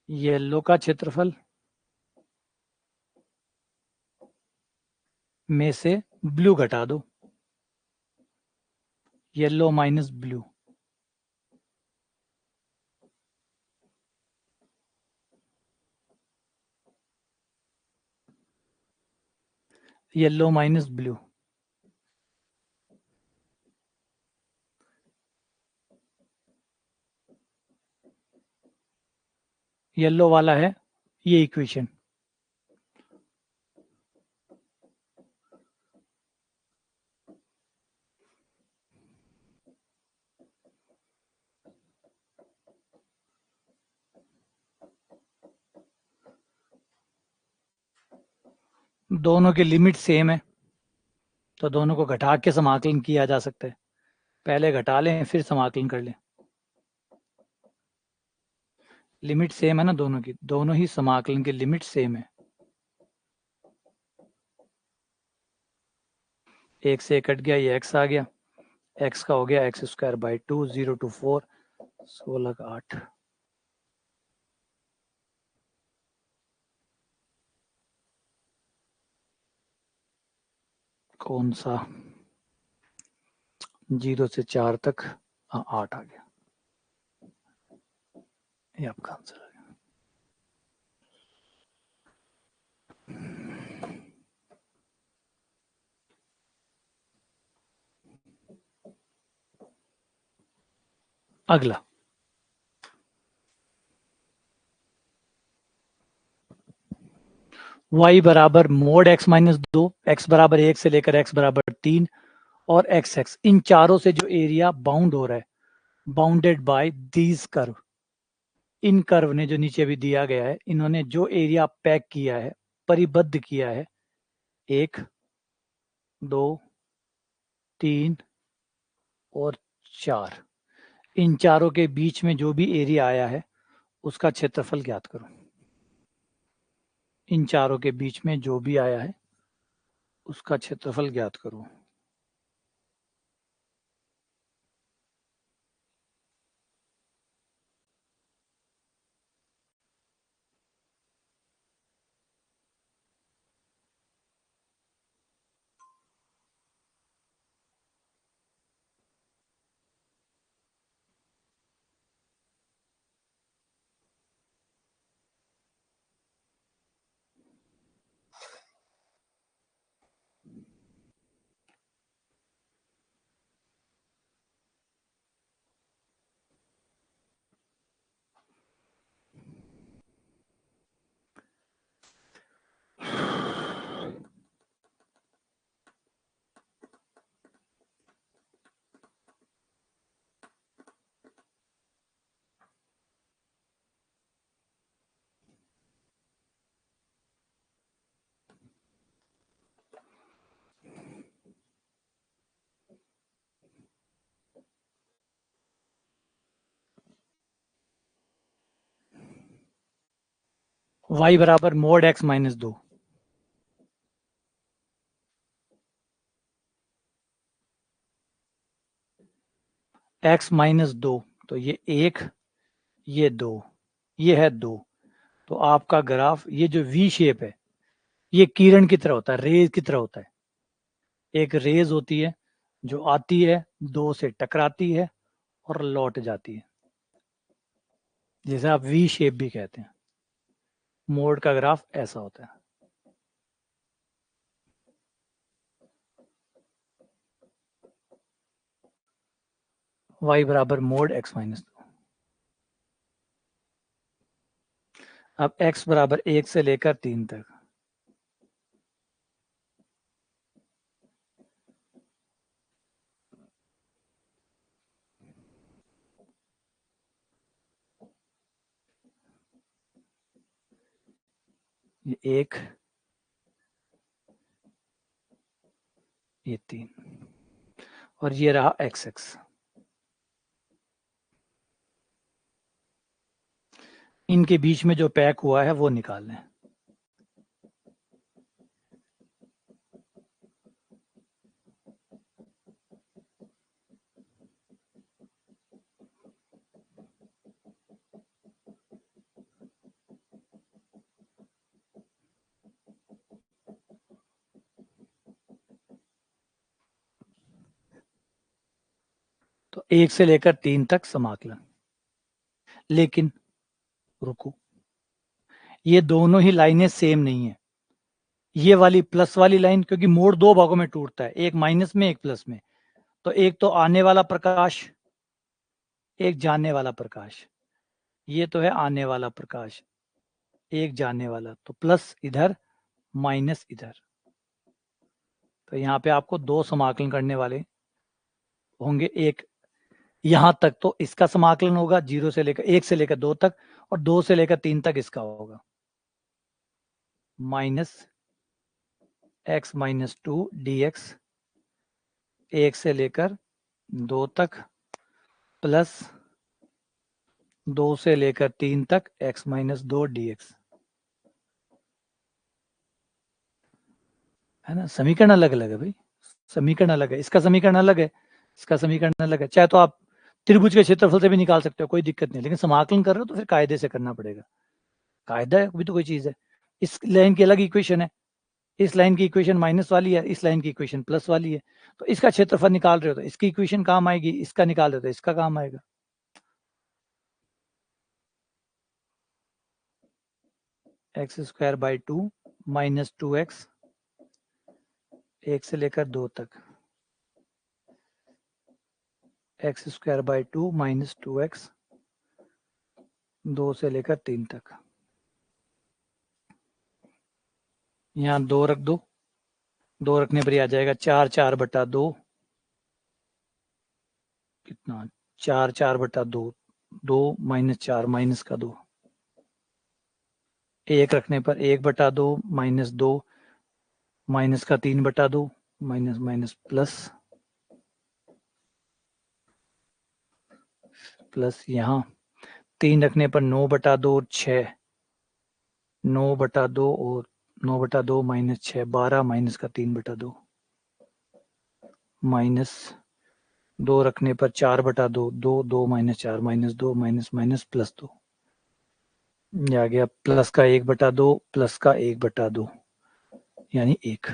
येलो का क्षेत्रफल में से ब्लू घटा दो, yellow minus blue. Yellow minus blue, yellow वाला है ये इक्वेशन, दोनों के लिमिट सेम है तो दोनों को घटा के समाकलन किया जा सकता है। पहले घटा लें फिर समाकलन कर लें। लिमिट सेम है ना दोनों की, दोनों ही समाकलन की लिमिट सेम है। एक से कट गया, ये x आ गया, x का हो गया एक्स स्क्वायर बाई 2, 0 to 4, 16 का 8। कौन सा, 0 से 4 तक, 8 आ गया, ये आपका आंसर आ गया। अगला, y बराबर मोड x माइनस 2, x बराबर 1 से लेकर x बराबर 3 और x, इन चारों से जो एरिया बाउंड हो रहा है, bounded by these curve, in curve ने जो नीचे भी दिया गया है, इन्होंने जो एरिया पैक किया है, परिबद्ध किया है, 1, 2, 3 और 4, इन चारों के बीच में जो भी एरिया आया है उसका क्षेत्रफल ज्ञात करो। इन चारों के बीच में जो भी आया है उसका क्षेत्रफल ज्ञात करो। y बराबर mode x minus 2, x minus 2, तो ये 1, ये 2, ये है 2, तो आपका ग्राफ ये जो वी शेप है ये किरण की तरह होता है, रेज की तरह होता है। एक रेज होती है जो आती है, 2 से टकराती है और लौट जाती है, जिसे आप वी शेप भी कहते हैं। मोड का ग्राफ ऐसा होता है। y बराबर मोड x माइनस 2। अब x बराबर 1 से लेकर 3 तक, ये 1, ये 3 और ये रहा x। इनके बीच में जो पैक हुआ है वो निकाल लें। तो 1 से लेकर 3 तक समाकलन, लेकिन रुको, ये दोनों ही लाइनें सेम नहीं है। ये वाली प्लस वाली लाइन, क्योंकि मोड दो भागों में टूटता है, एक माइनस में एक प्लस में, तो एक तो आने वाला प्रकाश, एक जाने वाला प्रकाश। ये तो है आने वाला प्रकाश, एक जाने वाला, तो प्लस इधर माइनस इधर। तो यहाँ पे आपको दो समाकलन करने वाले होंगे, एक यहां तक तो इसका समाकलन होगा 0 से लेकर 1 से लेकर 2 तक, और 2 से लेकर 3 तक इसका होगा, माइनस x माइनस 2 dx 1 से लेकर 2 तक, प्लस 2 से लेकर 3 तक x माइनस 2 dx, है ना। समीकरण अलग अलग है भाई, समीकरण अलग है, इसका समीकरण अलग है, इसका समीकरण अलग है। चाहे तो आप त्रिभुज के क्षेत्रफल से भी निकाल सकते हो, कोई दिक्कत नहीं, लेकिन समाकलन कर रहे हो तो फिर कायदे से करना पड़ेगा। कायदा है भी तो कोई चीज है। इस लाइन की अलग इक्वेशन है, इस लाइन की इक्वेशन माइनस वाली है, इस लाइन की इक्वेशन प्लस वाली है, तो इसका क्षेत्रफल निकाल रहे हो तो इसकी इक्वेशन काम आएगी, इसका निकाल रहे हो तो इसका काम आएगा। X square by 2 minus 2x 1 से लेकर 2 तक, x square by 2 minus 2x 2 से लेकर 3 तक। यहाँ 2 रख दो, 2 रखने पर ही आ जाएगा 4 4 बटा 2, कितना 4 4 बटा 2, 2 माइनस 4 माइनस का 2, 1 रखने पर 1 बटा 2 माइनस 2 माइनस का 3 बटा 2, माइनस माइनस प्लस, प्लस यहाँ 3 रखने पर 9 बटा 2 6, 9 बटा 2 और 9 बटा 2 माइनस 6 12 माइनस का 3 बटा 2, माइनस 2 रखने पर 4 बटा 2 2 2 minus 4 minus 2 minus minus plus 2, ये आ गया प्लस का 1 बटा 2 प्लस का 1 बटा 2 यानी 1,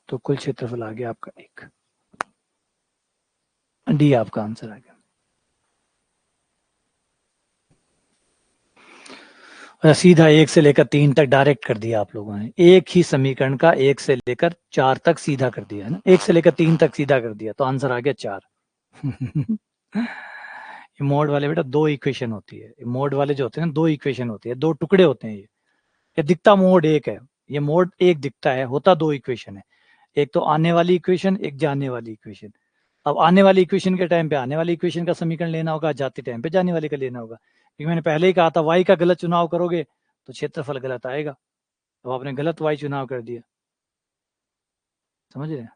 तो कुल क्षेत्रफल आ गया आपका 1, डी आपका आंसर आ गया। सीधा 1 से लेकर 3 तक डायरेक्ट कर दिया आप लोगों ने, एक ही समीकरण का 1 से लेकर 4 तक सीधा कर दिया है ना, 1 से लेकर 3 तक सीधा कर दिया, तो आंसर आ गया 4। मोड वाले बेटा दो इक्वेशन होती है, मोड वाले जो होते हैं ना दो इक्वेशन होती है, दो टुकड़े होते हैं, ये दिखता मोड एक है, ये मोड एक दिखता है, होता दो इक्वेशन है, एक तो आने वाली इक्वेशन, एक जाने वाली इक्वेशन। अब आने वाली इक्वेशन के टाइम पे आने वाली इक्वेशन का समीकरण लेना होगा, जाते टाइम पे जाने वाले का लेना होगा, क्योंकि मैंने पहले ही कहा था y का गलत चुनाव करोगे तो क्षेत्रफल गलत आएगा। अब आपने गलत y चुनाव कर दिया, समझ रहे हैं।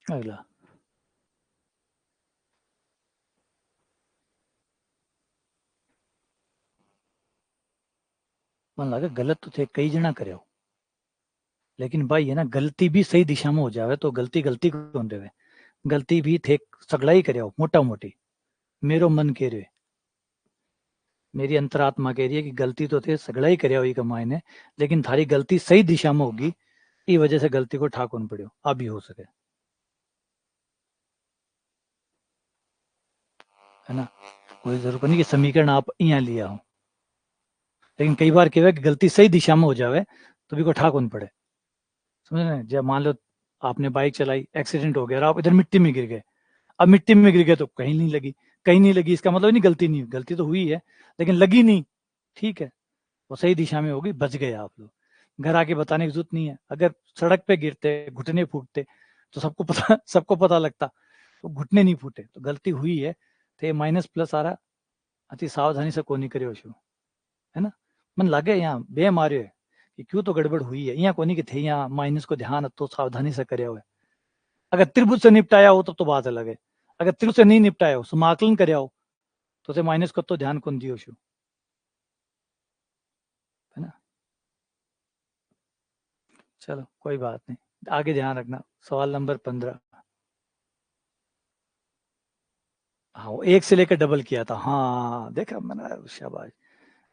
अगला मन लगा गलत तो थे कई जना करे हो, लेकिन भाई है ना गलती भी सही दिशा में हो जावे तो गलती गलती कौन रहे, गलती भी थे सगड़ा ही करे हो मोटा मोटी, मेरो मन कह रहे, मेरी अंतरात्मा कह रही है कि गलती तो थे सगड़ा ही करे हो कमाए ने, लेकिन थारी गलती सही दिशा में होगी, इस वजह से गलती को ठाकुन पड़े, अभी हो सके, है ना। कोई जरूरत नहीं कि समीकरण आप यहाँ लिया हो, लेकिन कई बार क्या है कि गलती सही दिशा में हो जावे तो भी को ठाकुन पड़े, समझ रहे हैं। जब मान लो आपने बाइक चलाई, एक्सीडेंट हो गया और आप इधर मिट्टी में गिर गए, अब मिट्टी में गिर गए तो कहीं नहीं लगी, कहीं नहीं लगी इसका मतलब नहीं गलती नहीं, गलती तो हुई है लेकिन लगी नहीं, ठीक है, वो सही दिशा में होगी, बच गए आप लोग, घर आके बताने की जरूरत नहीं है। अगर सड़क पे गिरते घुटने फूटते तो सबको पता लगता, तो घुटने नहीं फूटे, तो गलती हुई है, तो ये माइनस प्लस आ रहा, अति सावधानी से कोनी करे शो, है ना। मन लगे यहाँ बे मारे कि क्यों तो गड़बड़ हुई है, यहाँ कोनी के थे यहाँ माइनस को ध्यान तो सावधानी से करे हुए, अगर त्रिभुज से निपटाया हो तो बात अलग है, अगर त्रिभुज से नहीं निपटाया हो समाकलन करे हो तो से माइनस को तो ध्यान कौन दियो शो, है ना। चलो कोई बात नहीं, आगे ध्यान रखना। सवाल नंबर 15, हाँ वो 1 से लेकर डबल किया था, हाँ देखा मैंने, शाबाश,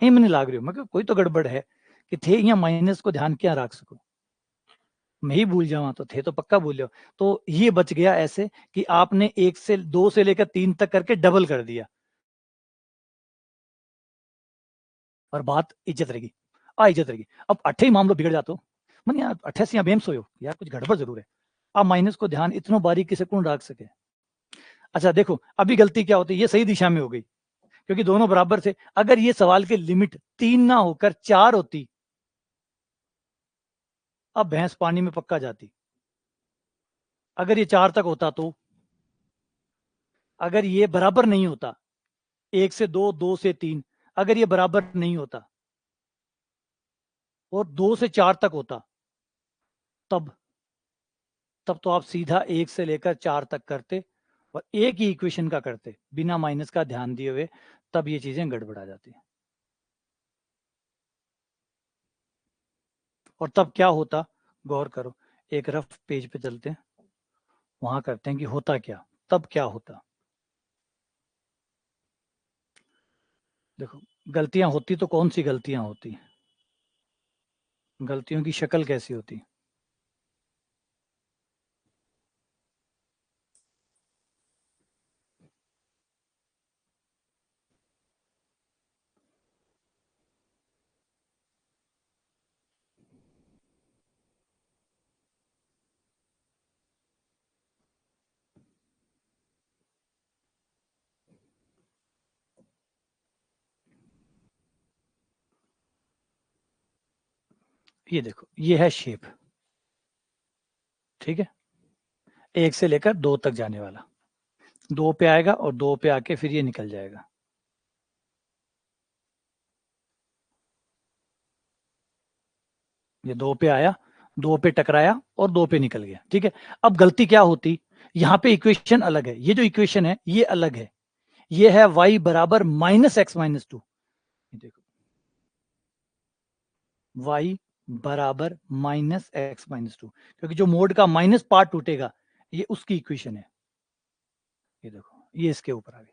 मैंने लाग रही हूँ मैं कोई तो गड़बड़ है कि थे यहाँ माइनस को ध्यान क्या रख सको, मैं ही भूल जाऊँ तो थे तो पक्का भूल जाओ। तो ये बच गया ऐसे कि आपने 1 से 2 से लेकर 3 तक करके डबल कर दिया और बात इज्जत रहेगी, इज्जत रहेगी। अब अट्ठे ही मामलो बिगड़ जातो मन यार 88 बेम सोयो यार, कुछ गड़बड़ जरूर है। आप माइनस को ध्यान इतनो बारीकी से कौन रख सके। अच्छा देखो अभी गलती क्या होती है, ये सही दिशा में हो गई क्योंकि दोनों बराबर थे। अगर ये सवाल की लिमिट 3 ना होकर 4 होती, अब भैंस पानी में पक्का जाती। अगर ये 4 तक होता तो, अगर ये बराबर नहीं होता 1 से 2, 2 से 3, अगर ये बराबर नहीं होता और 2 से 4 तक होता, तब तब तो आप सीधा 1 से लेकर 4 तक करते और एक ही इक्वेशन का करते बिना माइनस का ध्यान दिए हुए, तब ये चीजें गड़बड़ा जाती हैं। और तब क्या होता, गौर करो, एक रफ पेज पे चलते हैं, वहां करते हैं कि होता क्या, तब क्या होता। देखो गलतियां होती तो कौन सी गलतियां होती, गलतियों की शक्ल कैसी होती। ये देखो ये है शेप, ठीक है, 1 से लेकर 2 तक जाने वाला, 2 पे आएगा और 2 पे आके फिर ये निकल जाएगा। ये 2 पे आया, 2 पे टकराया और 2 पे निकल गया, ठीक है। अब गलती क्या होती, यहाँ पे इक्वेशन अलग है, ये जो इक्वेशन है ये अलग है, ये है y बराबर -x-2। देखो y बराबर -x-2, क्योंकि जो मोड का माइनस पार्ट टूटेगा ये उसकी इक्वेशन है। ये देखो ये इसके ऊपर आ गई,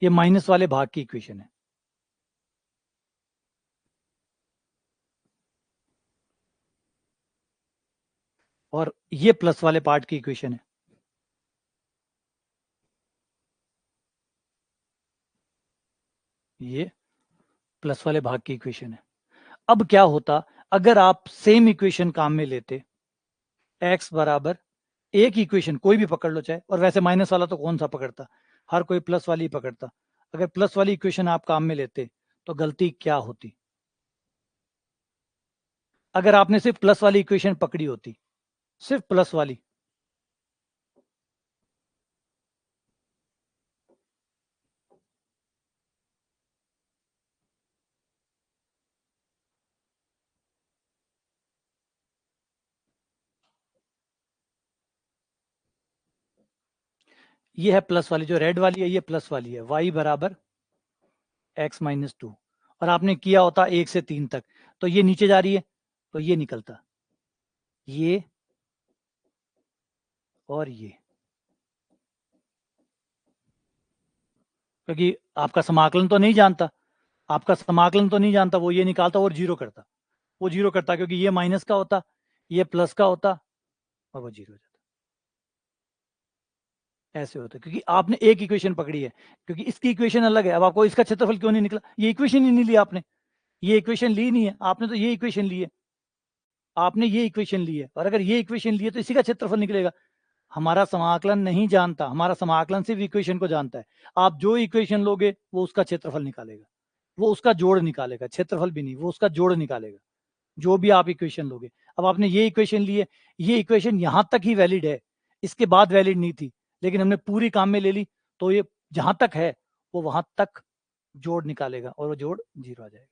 ये माइनस वाले भाग की इक्वेशन है। और ये प्लस वाले पार्ट की इक्वेशन है। ये प्लस वाले भाग की इक्वेशन है। अब क्या होता, अगर आप सेम इक्वेशन काम में लेते, x बराबर एक इक्वेशन कोई भी पकड़ लो चाहे, और वैसे माइनस वाला तो कौन सा पकड़ता, हर कोई प्लस वाली ही पकड़ता। अगर प्लस वाली इक्वेशन आप काम में लेते तो गलती क्या होती, अगर आपने सिर्फ प्लस वाली इक्वेशन पकड़ी होती, सिर्फ प्लस वाली, ये है प्लस वाली, जो रेड वाली है ये प्लस वाली है, y बराबर x-2, और आपने किया होता 1 से 3 तक, तो ये नीचे जा रही है तो ये निकलता, ये और ये, क्योंकि आपका समाकलन तो नहीं जानता, आपका समाकलन तो नहीं जानता, वो ये निकालता और जीरो करता, वो जीरो करता क्योंकि ये माइनस का होता, ये प्लस का होता और वो जीरो हो जाता। ऐसे होता क्योंकि आपने एक इक्वेशन पकड़ी है, क्योंकि इसकी इक्वेशन अलग है। अब आपको इसका क्षेत्रफल क्यों नहीं निकला, ये इक्वेशन ही नहीं ली आपने, ये इक्वेशन ली नहीं है आपने, तो ये इक्वेशन ली है आपने, ये इक्वेशन ली है, और अगर ये इक्वेशन ली है तो इसी का क्षेत्रफल निकलेगा। हमारा समाकलन नहीं जानता, हमारा समाकलन सिर्फ इक्वेशन को जानता है। आप जो इक्वेशन लोगे वो उसका क्षेत्रफल निकालेगा, वो उसका जोड़ निकालेगा, क्षेत्रफल भी नहीं, वो उसका जोड़ निकालेगा, जो भी आप इक्वेशन लोगे। अब आपने ये इक्वेशन ली है, ये इक्वेशन यहां तक ही वैलिड है, इसके बाद वैलिड नहीं थी, लेकिन हमने पूरी काम में ले ली, तो ये जहां तक है वो वहां तक जोड़ निकालेगा और वो जोड़ जीरो आ जाएगा।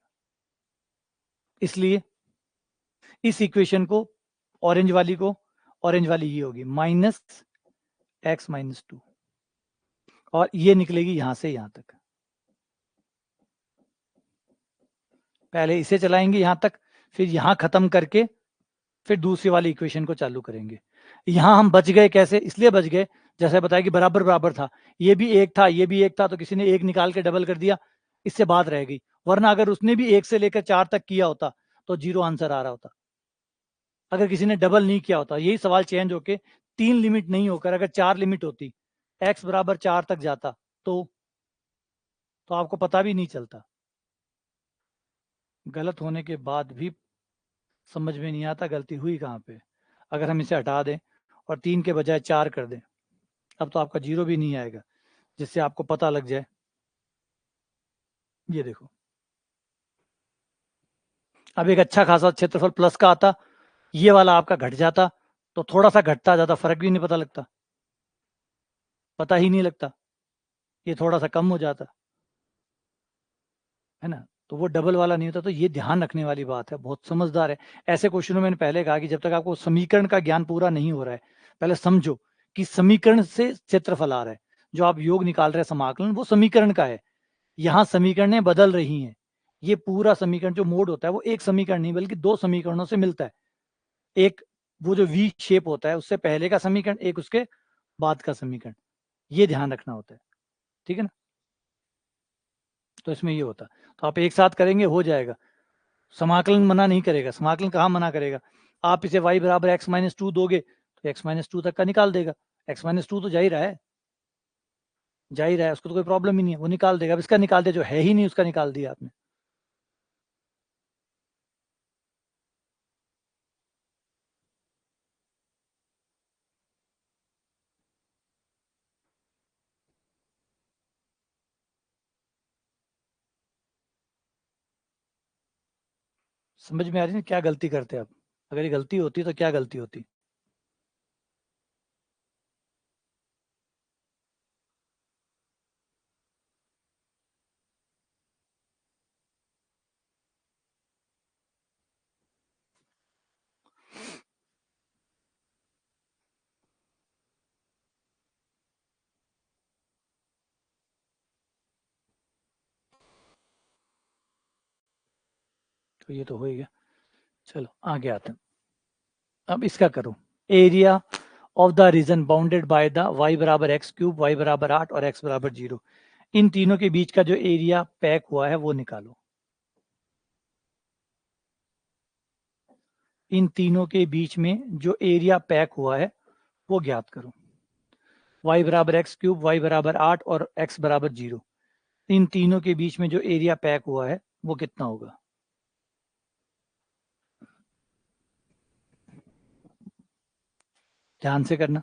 इसलिए इस इक्वेशन को, ऑरेंज वाली को, ऑरेंज वाली ये होगी -x-2, और ये निकलेगी यहां से यहां तक। पहले इसे चलाएंगे यहां तक, फिर यहां खत्म करके फिर दूसरी वाली इक्वेशन को चालू करेंगे। यहां हम बच गए कैसे, इसलिए बच गए, जैसे बताया कि बराबर बराबर था, ये भी एक था ये भी एक था, तो किसी ने एक निकाल के डबल कर दिया, इससे बात रह गई। वरना अगर उसने भी 1 से लेकर 4 तक किया होता तो जीरो आंसर आ रहा होता। अगर किसी ने डबल नहीं किया होता, यही सवाल चेंज होके 3 लिमिट नहीं होकर अगर 4 लिमिट होती, x बराबर 4 तक जाता, तो आपको पता भी नहीं चलता। गलत होने के बाद भी समझ में नहीं आता गलती हुई कहाँ पे। अगर हम इसे हटा दें और 3 के बजाय 4 कर दें, अब तो आपका 0 भी नहीं आएगा, जिससे आपको पता लग जाए। ये देखो, अब एक अच्छा खासा क्षेत्रफल प्लस का आता, ये वाला आपका घट जाता, तो थोड़ा सा घटता जाता, फर्क भी नहीं पता लगता, पता ही नहीं लगता, ये थोड़ा सा कम हो जाता है ना। तो वो डबल वाला नहीं होता। तो ये ध्यान रखने वाली बात है, बहुत समझदार है। ऐसे क्वेश्चनों में मैंने पहले कहा कि जब तक आपको समीकरण का ज्ञान पूरा नहीं हो रहा है, पहले समझो कि समीकरण से क्षेत्रफल आ रहा है। जो आप योग निकाल रहे हैं समाकलन, वो समीकरण का है। यहाँ समीकरणें बदल रही हैं। ये पूरा समीकरण जो मोड होता है वो एक समीकरण नहीं बल्कि 2 समीकरणों से मिलता है। एक वो जो वी शेप होता है उससे पहले का समीकरण, एक उसके बाद का समीकरण। ये ध्यान रखना होता है, ठीक है ना। तो इसमें ये होता है, तो आप एक साथ करेंगे हो जाएगा। समाकलन मना नहीं करेगा, समाकलन कहाँ मना करेगा। आप इसे y बराबर x-2 दोगे तो x-2 तक का निकाल देगा। x-2 तो जा ही रहा है, जा ही रहा है, उसको तो कोई प्रॉब्लम ही नहीं है, वो निकाल देगा। अब इसका निकाल दिया, जो है ही नहीं उसका निकाल दिया आपने। समझ में आ रही है क्या गलती करते आप। अगर ये गलती होती तो क्या गलती होती। तो ये तो हो ही गया। चलो आगे आते हैं। अब इसका करो, area of the region bounded by the y बराबर x³ y बराबर 8 और x बराबर 0, इन तीनों के बीच का जो एरिया पैक हुआ है वो निकालो। इन तीनों के बीच में जो एरिया पैक हुआ है वो ज्ञात करो। y बराबर x³ y बराबर 8 और x बराबर 0, इन तीनों के बीच में जो एरिया पैक हुआ है वो कितना होगा। ध्यान से करना।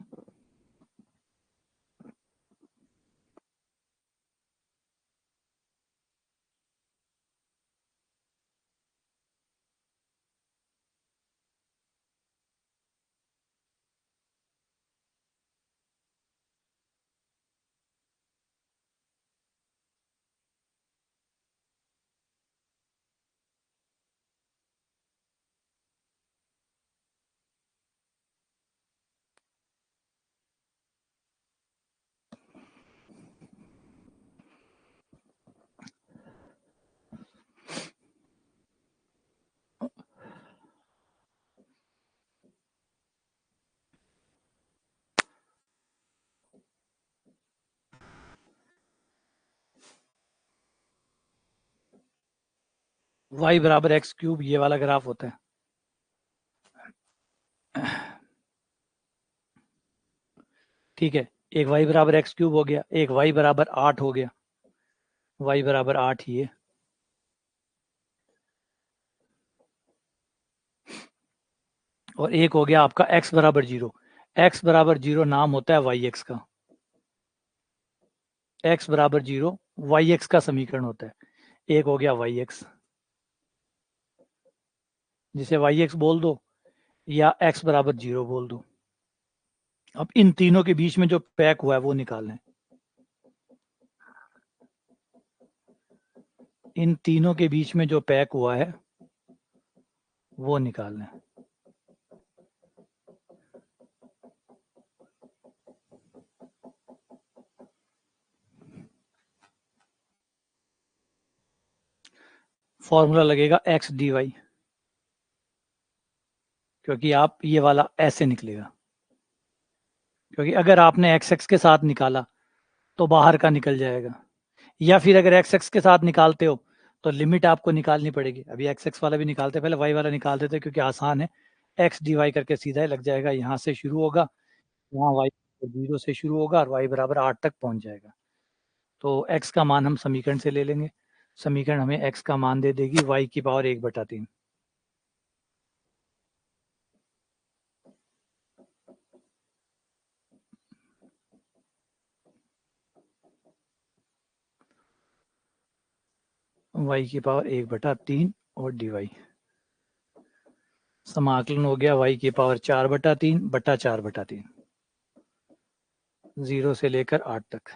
y बराबर x³ ये वाला ग्राफ होता है। ठीक है, एक y बराबर x³ हो गया, एक y बराबर 8 हो गया, y बराबर 8 ये, और एक हो गया आपका x बराबर 0। x बराबर 0 नाम होता है yx का। x बराबर 0 yx का समीकरण होता है। एक हो गया yx, जिसे yx बोल दो या x बराबर 0 बोल दो। अब इन तीनों के बीच में जो पैक हुआ है वो निकालना है। इन तीनों के बीच में जो पैक हुआ है वो निकालना है। फॉर्मूला लगेगा x dy, क्योंकि आप ये वाला ऐसे निकलेगा, क्योंकि अगर आपने एक्स एक्स के साथ निकाला तो बाहर का निकल जाएगा, या फिर अगर एक्स एक्स के साथ निकालते हो तो लिमिट आपको निकालनी पड़ेगी। अभी एक्स एक्स वाला भी निकालते, पहले वाई वाला निकाल देते क्योंकि आसान है। एक्स डी वाई करके सीधा ही लग जाएगा, यहाँ से शुरू होगा, यहाँ वाई 0 से शुरू होगा और वाई बराबर 8 तक पहुंच जाएगा। तो एक्स का मान हम समीकरण से ले लेंगे, समीकरण हमें एक्स का मान दे देगी वाई की पावर 1/3। वाई की पावर 1/3 और डी वाई, समाकलन हो गया वाई की पावर 4/3 बटा 4/3, 0 से लेकर 8 तक,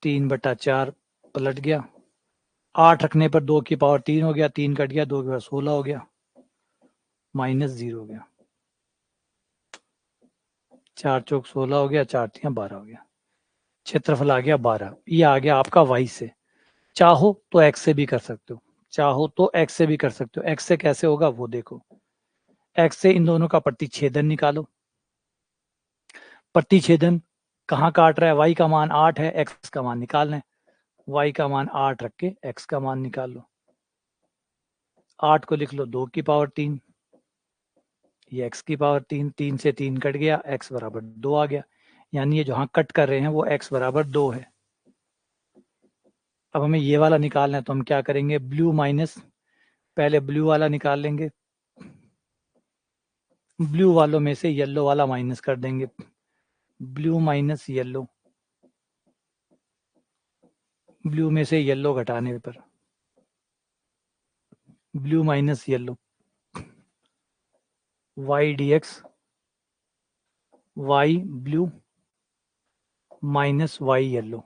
3/4 पलट गया, 8 रखने पर 2 की पावर 3 हो गया, 3 कट गया, 2 की पावर 16 हो गया, -0 हो गया, 4 चौक 16 हो गया, 4 तियां 12 हो गया, क्षेत्रफल आ गया 12। ये आ गया आपका वाई से। चाहो तो एक्स से भी कर सकते हो, चाहो तो एक्स से भी कर सकते हो। एक्स से कैसे होगा वो देखो, एक्स से इन दोनों का प्रतिच्छेदन निकालो। प्रतिच्छेदन कहाँ काट रहा है, वाई का मान 8 है, एक्स का मान निकालना है, वाई का मान 8 रख के एक्स का मान निकाल लो। 8 को लिख लो 2 की पावर 3, ये एक्स की पावर 3, 3 से 3 कट गया, एक्स बराबर 2 आ गया, यानी ये जहाँ कट कर रहे हैं वो एक्स बराबर 2 है। अब हमें ये वाला निकालना है, तो हम क्या करेंगे, ब्लू माइनस, पहले ब्लू वाला निकाल लेंगे, ब्लू वालों में से येलो वाला माइनस कर देंगे, ब्लू माइनस येलो, ब्लू में से येलो घटाने पर blue minus yellow, Y D X, Y blue minus Y yellow,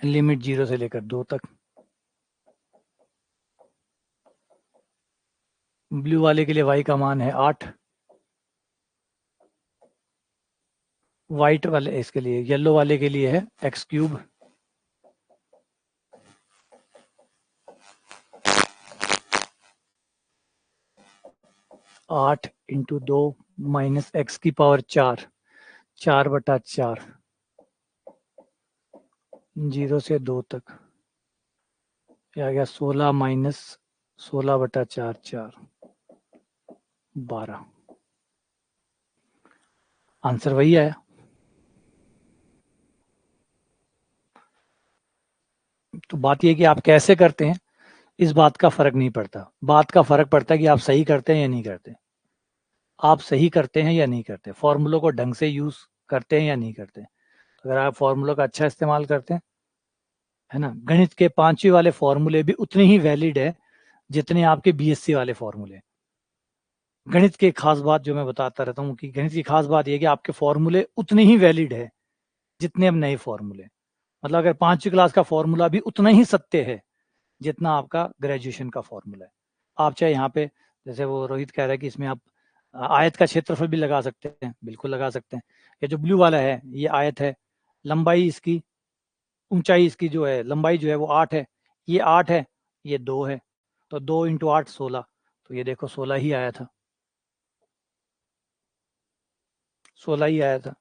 limit 0 से लेकर 2 तक। ब्लू वाले के लिए वाई का मान है 8, व्हाइट वाले इसके लिए, येलो वाले के लिए है एक्स क्यूब, आठ इंटू 2 माइनस एक्स की पावर 4, 4/4, 0 से 2 तक, आ गया 16 माइनस 16/4, 4, 12। आंसर वही आया। तो बात यह कि आप कैसे करते हैं इस बात का फर्क नहीं पड़ता, बात का फर्क पड़ता है कि आप सही करते हैं या नहीं करते, आप सही करते हैं या नहीं करते, फॉर्मूलों को ढंग से यूज करते हैं या नहीं करते। अगर आप फॉर्मूलों का अच्छा इस्तेमाल करते हैं, है ना, गणित के 5वीं वाले फॉर्मूले भी उतने ही वैलिड है जितने आपके बीएससी वाले फॉर्मूले। गणित की खास बात जो मैं बताता रहता हूँ कि गणित की खास बात यह कि आपके फॉर्मूले उतने ही वैलिड है जितने अब नए फॉर्मूले, मतलब अगर 5वीं क्लास का फॉर्मूला भी उतना ही सत्य है जितना आपका ग्रेजुएशन का फॉर्मूला है। आप चाहे यहाँ पे, जैसे वो रोहित कह रहा है कि इसमें आप आयत का क्षेत्रफल भी लगा सकते हैं, बिल्कुल लगा सकते हैं। ये जो ब्लू वाला है ये आयत है, लंबाई इसकी, ऊंचाई इसकी जो है, लंबाई जो है वो 8 है, ये 8 है, ये 2 है, तो 2 इंटू 8 16, तो ये देखो 16 ही आया था, 16 ही आया था।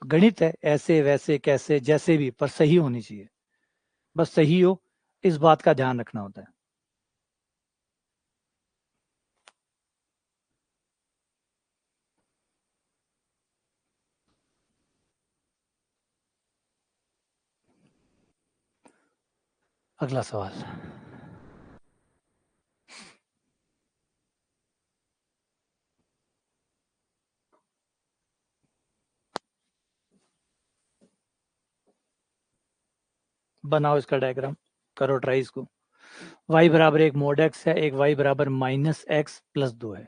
तो गणित है, ऐसे वैसे कैसे जैसे भी, पर सही होनी चाहिए, बस सही हो, इस बात का ध्यान रखना होता है। अगला सवाल, बनाओ इसका डायग्राम, करो ट्राई इसको। y बराबर एक मोड x है, एक y बराबर -x+2 है।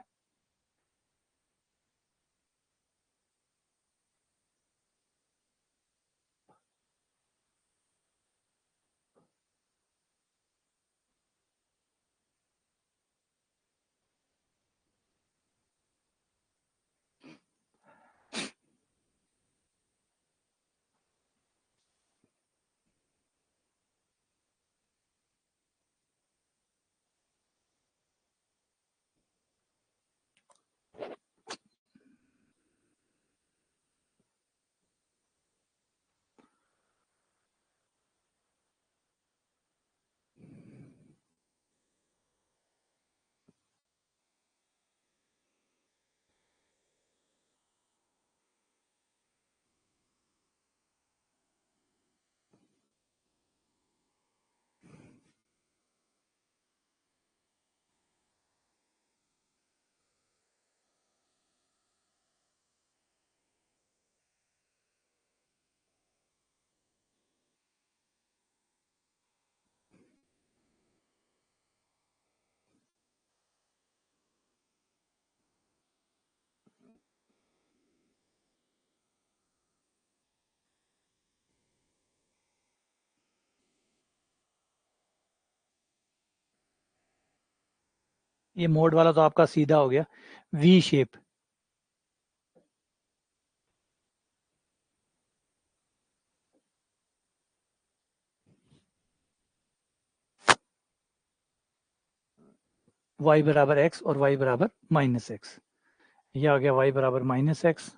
ये मोड वाला तो आपका सीधा हो गया, वी शेप। y बराबर x और y बराबर माइनस एक्स। ये आ गया y बराबर माइनस एक्स।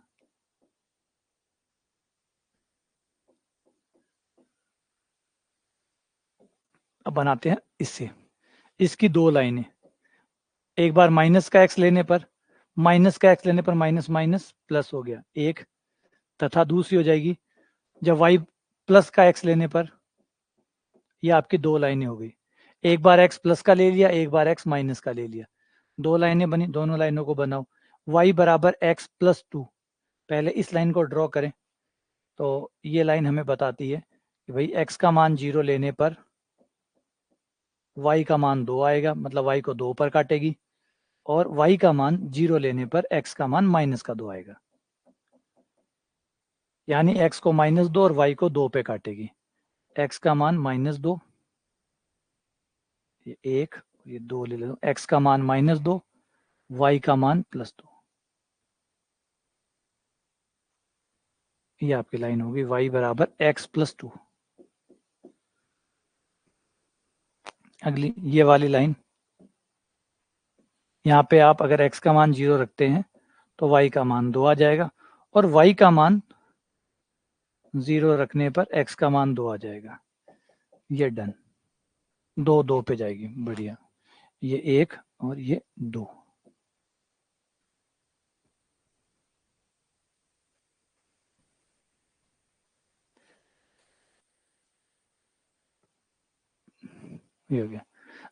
अब बनाते हैं इससे, इसकी दो लाइनें। एक बार माइनस का x लेने पर, माइनस का x लेने पर माइनस माइनस प्लस हो गया एक, तथा दूसरी हो जाएगी जब y प्लस का x लेने पर। ये आपकी दो लाइनें हो गई। एक बार x प्लस का ले लिया, एक बार x माइनस का ले लिया, दो लाइनें बनी। दोनों लाइनों को बनाओ। y बराबर x प्लस टू, पहले इस लाइन को ड्रॉ करें। तो ये लाइन हमें बताती है कि भाई x का मान 0 लेने पर y का मान 2 आएगा, मतलब y को 2 पर काटेगी, और y का मान 0 लेने पर x का मान माइनस का 2 आएगा, यानी x को -2 और y को 2 पे काटेगी। x का मान -2, ये 1, ये 2 ले लो, x का मान -2, y का मान +2। ये आपकी लाइन होगी y बराबर x + 2। अगली ये वाली लाइन, यहाँ पे आप अगर x का मान 0 रखते हैं तो y का मान 2 आ जाएगा, और y का मान 0 रखने पर x का मान 2 आ जाएगा। ये डन, 2 2 पे जाएगी, बढ़िया। ये 1 और ये 2। ये हो गया।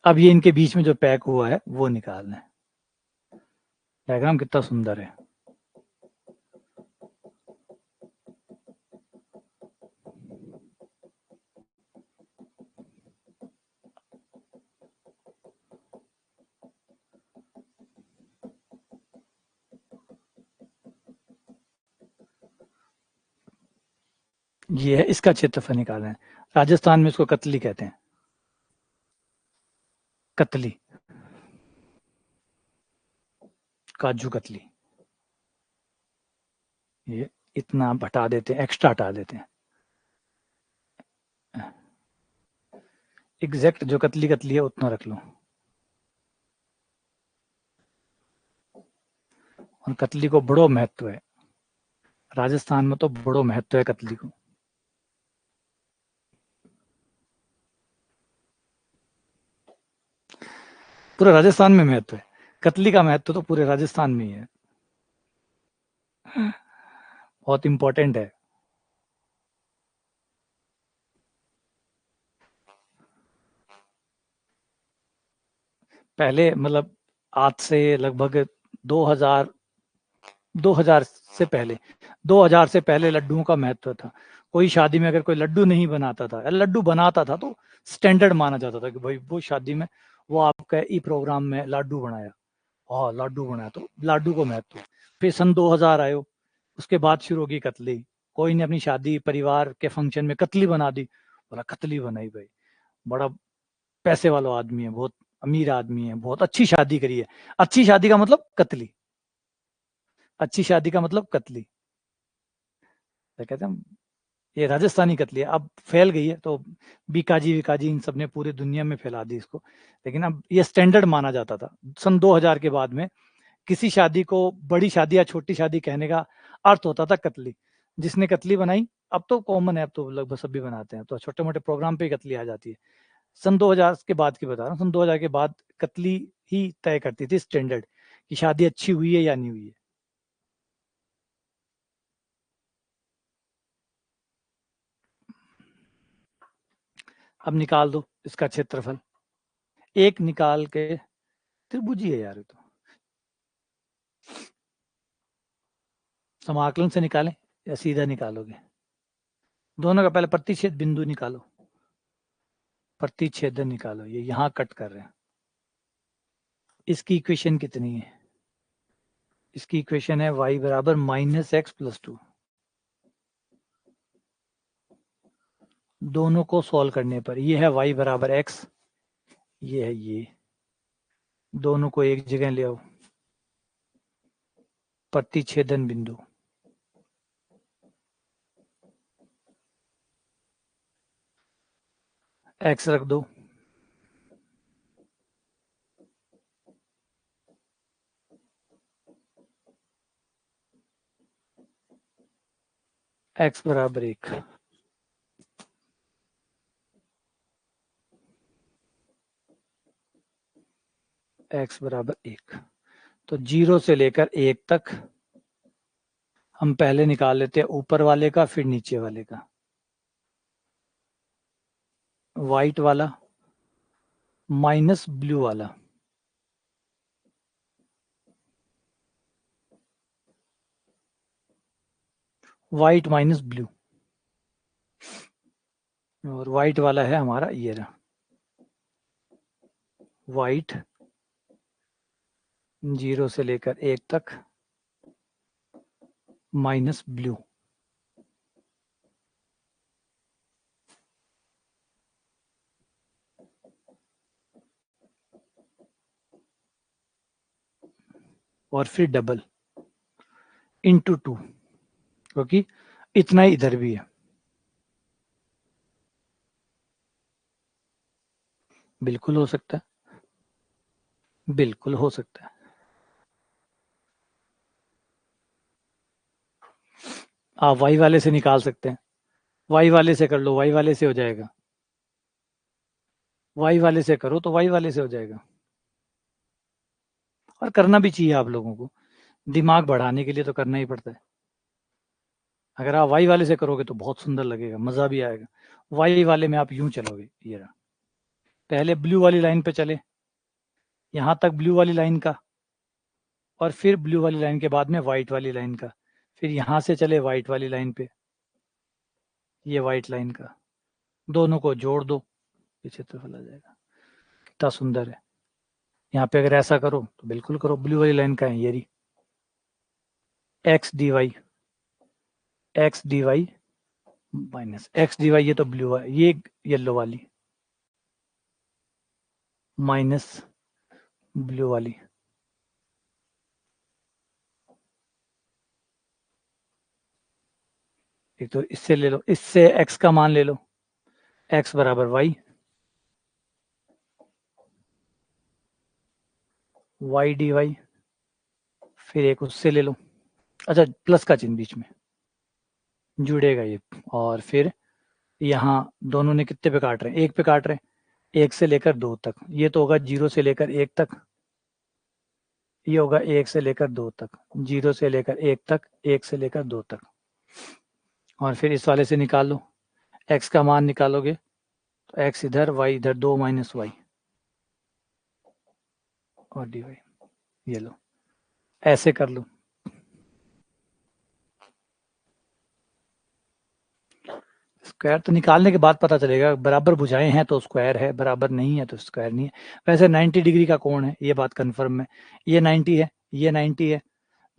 अब ये इनके बीच में जो पैक हुआ है वो निकालना है। डायग्राम कितना सुंदर है। ये है, इसका क्षेत्रफल निकालना है। राजस्थान में इसको कतली कहते हैं, कतली, काजू कतली। ये इतना हटा देते हैं, एक्स्ट्रा हटा देते हैं। एग्जैक्ट जो कतली कतली है उतना रख लो। और कतली को बड़ो महत्व है, राजस्थान में तो बड़ो महत्व है कतली को। पूरे राजस्थान में महत्व है, कतली का महत्व तो पूरे राजस्थान में ही है, बहुत इंपॉर्टेंट है। पहले मतलब आज से लगभग 2000 2000 से पहले, 2000 से पहले लड्डुओं का महत्व था। कोई शादी में अगर कोई लड्डू नहीं बनाता था, लड्डू बनाता था तो स्टैंडर्ड माना जाता था कि भाई वो शादी में, वो आपका ई प्रोग्राम में लड्डू बनाया, हाँ लड्डू बनाया, तो लड्डू को महत्व। फिर सन 2000 आयो, उसके बाद शुरू होगी कतली। कोई ने अपनी शादी परिवार के फंक्शन में कतली बना दी, बोला कतली बनाई भाई, बड़ा पैसे वाला आदमी है, बहुत अमीर आदमी है, बहुत अच्छी शादी करी है। अच्छी शादी का मतलब कतली, अच्छी शादी का मतलब कतली। क्या कहते हैं, ये राजस्थानी कतली है, अब फैल गई है तो बीकाजी विकाजी इन सब ने पूरी दुनिया में फैला दी इसको। लेकिन अब ये स्टैंडर्ड माना जाता था सन 2000 के बाद में। किसी शादी को बड़ी शादी या छोटी शादी कहने का अर्थ होता था कतली। जिसने कतली बनाई, अब तो कॉमन है, अब तो लगभग सभी बनाते हैं, तो छोटे मोटे प्रोग्राम पे कतली आ जाती है। सन 2000 के बाद की बता रहा हूँ, सन 2000 के बाद कतली ही तय करती थी स्टैंडर्ड कि शादी अच्छी हुई है या नहीं हुई है। अब निकाल दो इसका क्षेत्रफल, एक निकाल के, त्रिभुजी है यार, तो समाकलन से निकालें या सीधा निकालोगे? दोनों का पहले प्रतिच्छेद बिंदु निकालो, प्रतिच्छेदन निकालो। ये यहाँ कट कर रहे हैं। इसकी इक्वेशन कितनी है? इसकी इक्वेशन है y बराबर -x+2। दोनों को सॉल्व करने पर ये है y बराबर x, ये है ये, दोनों को एक जगह ले आओ, प्रतिच्छेदन बिंदु, x रख दो, x बराबर 1, x बराबर 1। तो 0 से लेकर 1 तक हम पहले निकाल लेते हैं ऊपर वाले का, फिर नीचे वाले का। व्हाइट वाला माइनस ब्लू वाला, व्हाइट माइनस ब्लू, और व्हाइट वाला है हमारा ये रहा, व्हाइट 0 से लेकर 1 तक माइनस ब्लू। और फिर डबल इंटू 2, क्योंकि इतना ही इधर भी है। बिल्कुल हो सकता है, बिल्कुल हो सकता है। आप वाई वाले से निकाल सकते हैं, वाई वाले से कर लो, वाई वाले से हो जाएगा, वाई वाले से करो तो वाई वाले से हो जाएगा। और करना भी चाहिए आप लोगों को, दिमाग बढ़ाने के लिए तो करना ही पड़ता है। अगर आप वाई वाले से करोगे तो बहुत सुंदर लगेगा, मजा भी आएगा। वाई वाले में आप यूं चलोगे, ये रहा, पहले ब्लू वाली लाइन पे चले, यहां तक ब्लू वाली लाइन का, और फिर ब्लू वाली लाइन के बाद में व्हाइट वाली लाइन का, फिर यहां से चले व्हाइट वाली लाइन पे, ये व्हाइट लाइन का, दोनों को जोड़ दो, पीछे तो आ जाएगा। कितना सुंदर है। यहाँ पे अगर ऐसा करो तो बिल्कुल करो, ब्लू वाली लाइन का है ये रही, X D Y, X D Y minus X D Y, ये तो ब्लू है, ये येलो वाली माइनस ब्लू वाली, एक तो इससे ले लो, इससे x का मान ले लो, x बराबर y, y डी वाई, फिर एक उससे ले लो, अच्छा प्लस का चिन्ह बीच में जुड़ेगा ये, और फिर यहाँ दोनों ने कितने पे काट रहे हैं, 1 पे काट रहे हैं, 1 से लेकर 2 तक, ये तो होगा 0 से लेकर 1 तक, ये होगा 1 से लेकर 2 तक, 0 से लेकर 1 तक, 1 से लेकर 2 तक, और फिर इस वाले से निकाल लो, x का मान निकालोगे तो x इधर, y इधर, 2 माइनस वाई, और डी वाई, ये लो, ऐसे कर लो। स्क्वायर तो निकालने के बाद पता चलेगा, बराबर भुजाएं हैं तो स्क्वायर है, बराबर नहीं है तो स्क्वायर नहीं है। वैसे 90 डिग्री का कोण है, ये बात कंफर्म है, ये 90 है, ये 90 है,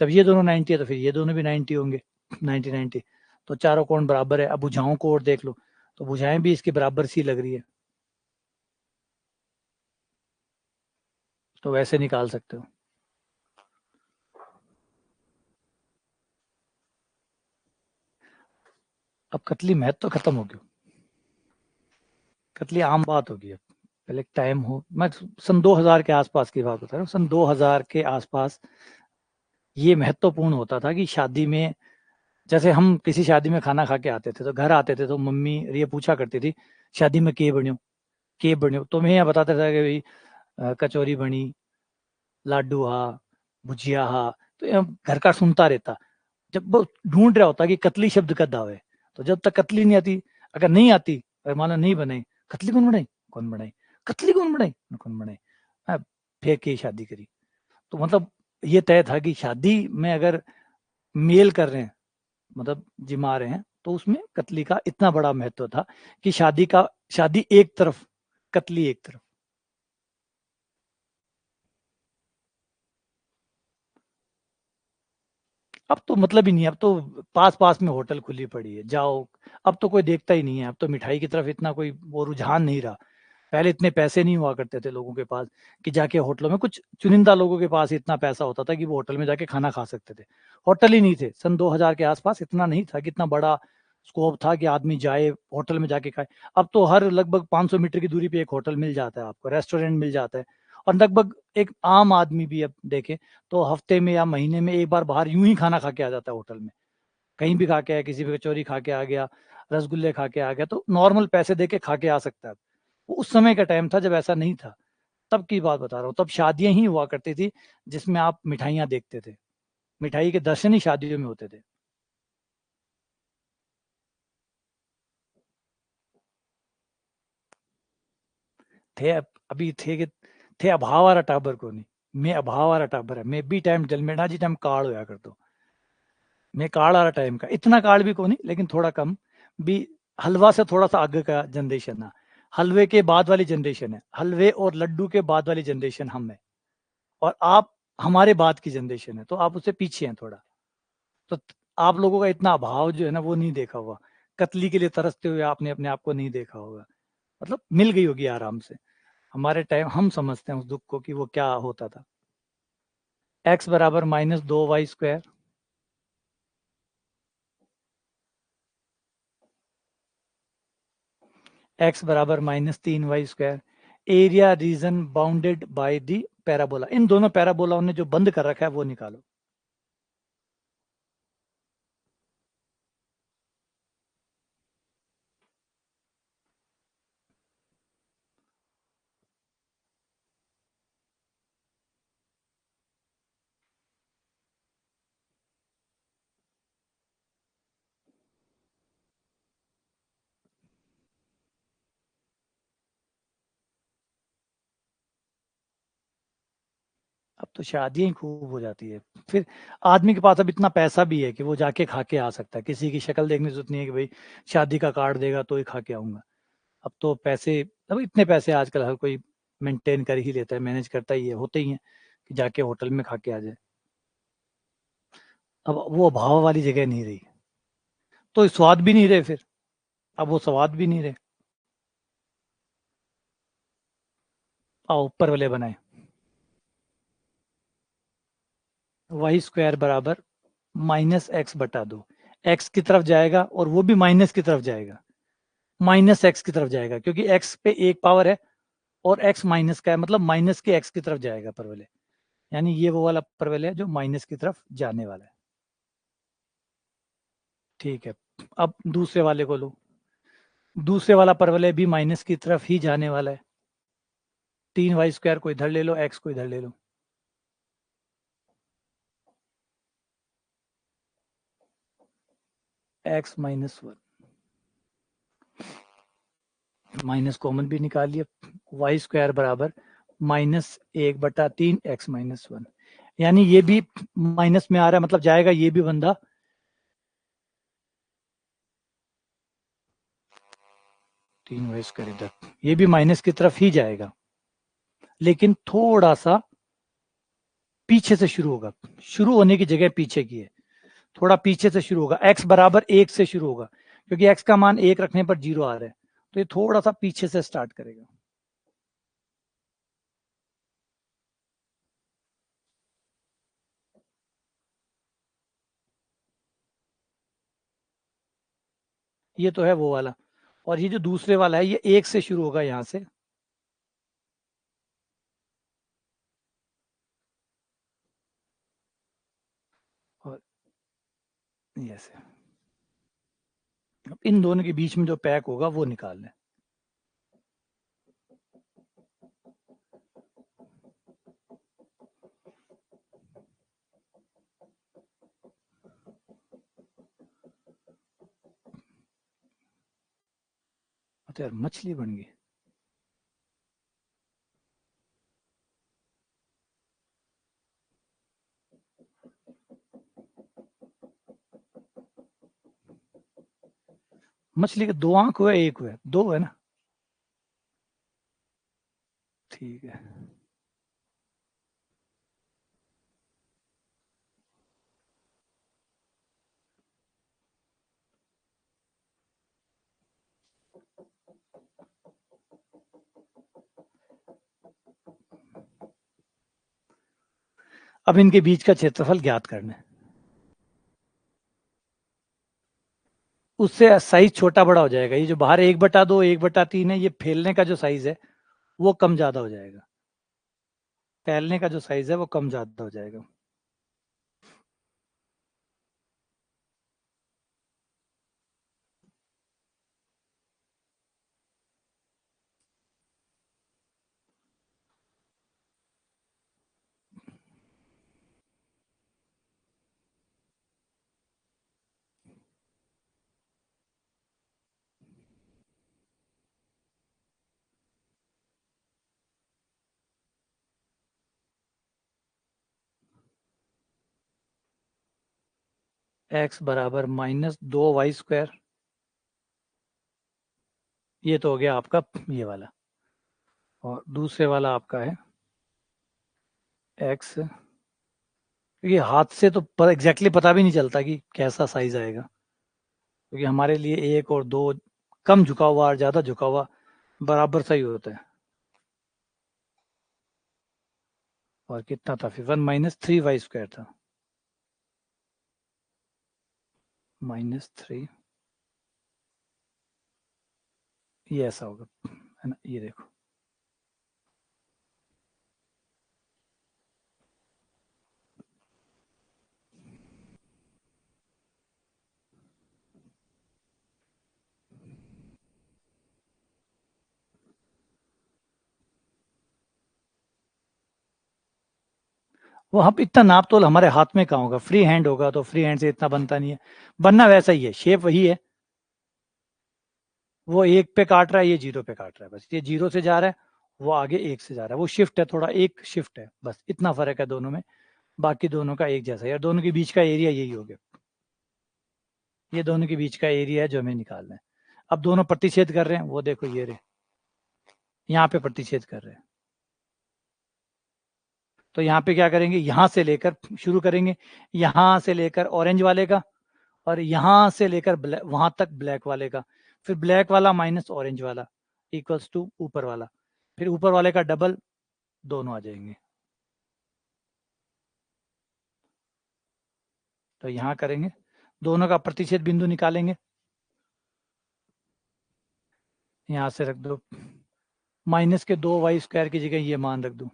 तब ये दोनों 90 है तो फिर ये दोनों भी 90 होंगे, 90 90, तो चारों कोण बराबर है। अब भुजाओं को और देख लो, तो भुजाएं भी इसकी बराबर सी लग रही है, तो वैसे निकाल सकते हो। अब कतली महत्व तो खत्म हो गया, कतली आम बात होगी अब, पहले टाइम हो, मैं सन 2000 के आसपास की बात बता रहा हूँ, सन 2000 के आसपास ये महत्वपूर्ण होता था कि शादी में, जैसे हम किसी शादी में खाना खा के आते थे तो घर आते थे तो मम्मी ये पूछा करती थी, शादी में के बण्यो, तो मैं यहाँ बताता था कि भाई कचौरी बनी, लाडू हा, भुजिया हा, तो ये घर का सुनता रहता, जब वो ढूंढ रहा होता कि कतली शब्द का दाव है, तो जब तक कतली नहीं आती, अगर नहीं आती, अगर मान लो नहीं बनाई, कतली कौन बनाई, कतली कौन बनाई, फेंक के शादी करी। तो मतलब ये तय था कि शादी में अगर मेल कर रहे हैं, मतलब जिमा रहे हैं, तो उसमें कतली का इतना बड़ा महत्व था कि शादी एक तरफ, कतली एक तरफ। अब तो मतलब ही नहीं है, अब तो पास पास में होटल खुली पड़ी है, जाओ, अब तो कोई देखता ही नहीं है, अब तो मिठाई की तरफ इतना कोई वो रुझान नहीं रहा। पहले इतने पैसे नहीं हुआ करते थे लोगों के पास कि जाके होटलों में, कुछ चुनिंदा लोगों के पास इतना पैसा होता था कि वो होटल में जाके खाना खा सकते थे। होटल ही नहीं थे सन 2000 के आसपास, इतना नहीं था कि इतना बड़ा स्कोप था कि आदमी जाए होटल में जाके खाए। अब तो हर लगभग 500 मीटर की दूरी पे एक होटल मिल जाता है आपको, रेस्टोरेंट मिल जाता है। और लगभग एक आम आदमी भी अब देखे तो हफ्ते में या महीने में एक बार बाहर यूं ही खाना खा के आ जाता है होटल में। कहीं भी खा के आया, किसी भी कचौरी खा के आ गया, रसगुल्ले खा के आ गया, तो नॉर्मल पैसे दे के खा के आ सकता है। वो उस समय का टाइम था जब ऐसा नहीं था। तब की बात बता रहा हूँ, तब शादियां ही हुआ करती थी जिसमें आप मिठाइयाँ देखते थे। मिठाई के दर्शन ही शादियों में होते थे। थे अभी थे कि थे अभाव वाला टाबर को नहीं। मैं अभाव वाला टाबर है, मैं भी टाइम जल में ना जी टाइम काड़ होया कर दो। मैं काड़ वाला टाइम का, इतना काड़ भी को नहीं लेकिन थोड़ा कम भी। हलवा से थोड़ा सा आगे का जनरेशन है। हलवे के बाद वाली जनरेशन है, हलवे और लड्डू के बाद वाली जनरेशन हम है। और आप हमारे बाद की जनरेशन है, तो आप उससे पीछे हैं थोड़ा। तो आप लोगों का इतना अभाव जो है ना वो नहीं देखा होगा। कतली के लिए तरसते हुए आपने अपने आप को नहीं देखा होगा। मतलब मिल गई होगी आराम से। हमारे टाइम हम समझते हैं उस दुख को कि वो क्या होता था। एक्स बराबर -2y²। एक्स बराबर -3y²। Area region bounded by the parabola. इन दोनों पैराबोलाओं ने जो बंद कर रखा है वो निकालो। अब तो शादियां ही खूब हो जाती है। फिर आदमी के पास अब इतना पैसा भी है कि वो जाके खा के आ सकता है, किसी की शक्ल देखने की जरूरत नहीं है कि भाई शादी का कार्ड देगा तो ही खा के आऊंगा। अब तो पैसे, अब इतने पैसे आजकल हर कोई मेंटेन कर ही लेता है, मैनेज करता ही है, होते ही है कि जाके होटल में खा के आ जाए। अब वो भाव वाली जगह नहीं रही, तो स्वाद भी नहीं रहे फिर। अब वो स्वाद भी नहीं रहे। आओ ऊपर वाले बनाए। y² बराबर -x/2। एक्स की तरफ जाएगा और वो भी माइनस की तरफ जाएगा, -x की तरफ जाएगा क्योंकि x पे एक पावर है और x माइनस का है, मतलब माइनस के x की तरफ जाएगा परवलय। यानी ये वो वाला परवलय है जो माइनस की तरफ जाने वाला है। ठीक है। अब दूसरे वाले को लो। दूसरे वाला परवलय भी माइनस की तरफ ही जाने वाला है। 3y² को इधर ले लो, x को इधर ले लो। x-1 माइनस कॉमन भी निकाल लिया। y² बराबर -1/3 x-1। यानी ये भी माइनस में आ रहा है, मतलब जाएगा ये भी बंदा। 3y² इधर, ये भी माइनस की तरफ ही जाएगा लेकिन थोड़ा सा पीछे से शुरू होगा। शुरू होने की जगह पीछे की है, थोड़ा पीछे से शुरू होगा। x बराबर 1 से शुरू होगा क्योंकि x का मान 1 रखने पर 0 आ रहा है, तो ये थोड़ा सा पीछे से स्टार्ट करेगा। ये तो है वो वाला। और ये जो दूसरे वाला है ये 1 से शुरू होगा यहां से। और ये से इन दोनों के बीच में जो पैक होगा वो निकाल लें। तो यार मछली बन गई। मछली के 2 आंख हुए, 1 हुए, 2 है ना। ठीक है। अब इनके बीच का क्षेत्रफल ज्ञात करना है। उससे साइज छोटा बड़ा हो जाएगा। ये जो बाहर 1/2 1/3 है, ये फैलने का जो साइज है वो कम ज्यादा हो जाएगा। फैलने का जो साइज है वो कम ज्यादा हो जाएगा। x बराबर -2y²। ये तो हो गया आपका ये वाला। और दूसरे वाला आपका है x। ये हाथ से तो एग्जैक्टली पता भी नहीं चलता कि कैसा साइज आएगा, क्योंकि हमारे लिए 1 और 2 कम झुका हुआ और ज्यादा झुका हुआ बराबर सही होता है। और कितना था फिर? 1 - 3y² था। -3, ये ऐसा होगा, है ना? ये देखो, वो हम इतना नाप तोल हमारे हाथ में कहाँ होगा? फ्री हैंड होगा तो फ्री हैंड से इतना बनता नहीं है। बनना वैसा ही है, शेप वही है। वो 1 पे काट रहा है, ये 0 पे काट रहा है, बस ये 0 से जा रहा है, वो आगे 1 से जा रहा है। वो शिफ्ट है, थोड़ा एक शिफ्ट है, बस इतना फर्क है दोनों में। बाकी दोनों का एक जैसा है, और दोनों के बीच का एरिया यही हो गया। ये दोनों के बीच का एरिया है जो हमें निकालना है। अब दोनों प्रतिच्छेद कर रहे हैं, वो देखो ये रहे, यहाँ पे प्रतिच्छेद कर रहे हैं। तो यहाँ पे क्या करेंगे? यहाँ से लेकर शुरू करेंगे, यहाँ से लेकर ऑरेंज वाले का, और यहाँ से लेकर वहां तक ब्लैक वाले का, फिर ब्लैक वाला माइनस ऑरेंज वाला इक्वल्स टू ऊपर वाला, फिर ऊपर वाले का डबल, दोनों आ जाएंगे। तो यहाँ करेंगे, दोनों का प्रतिच्छेद बिंदु निकालेंगे। यहाँ से रख दो -2y² की जगह ये मान रख दो।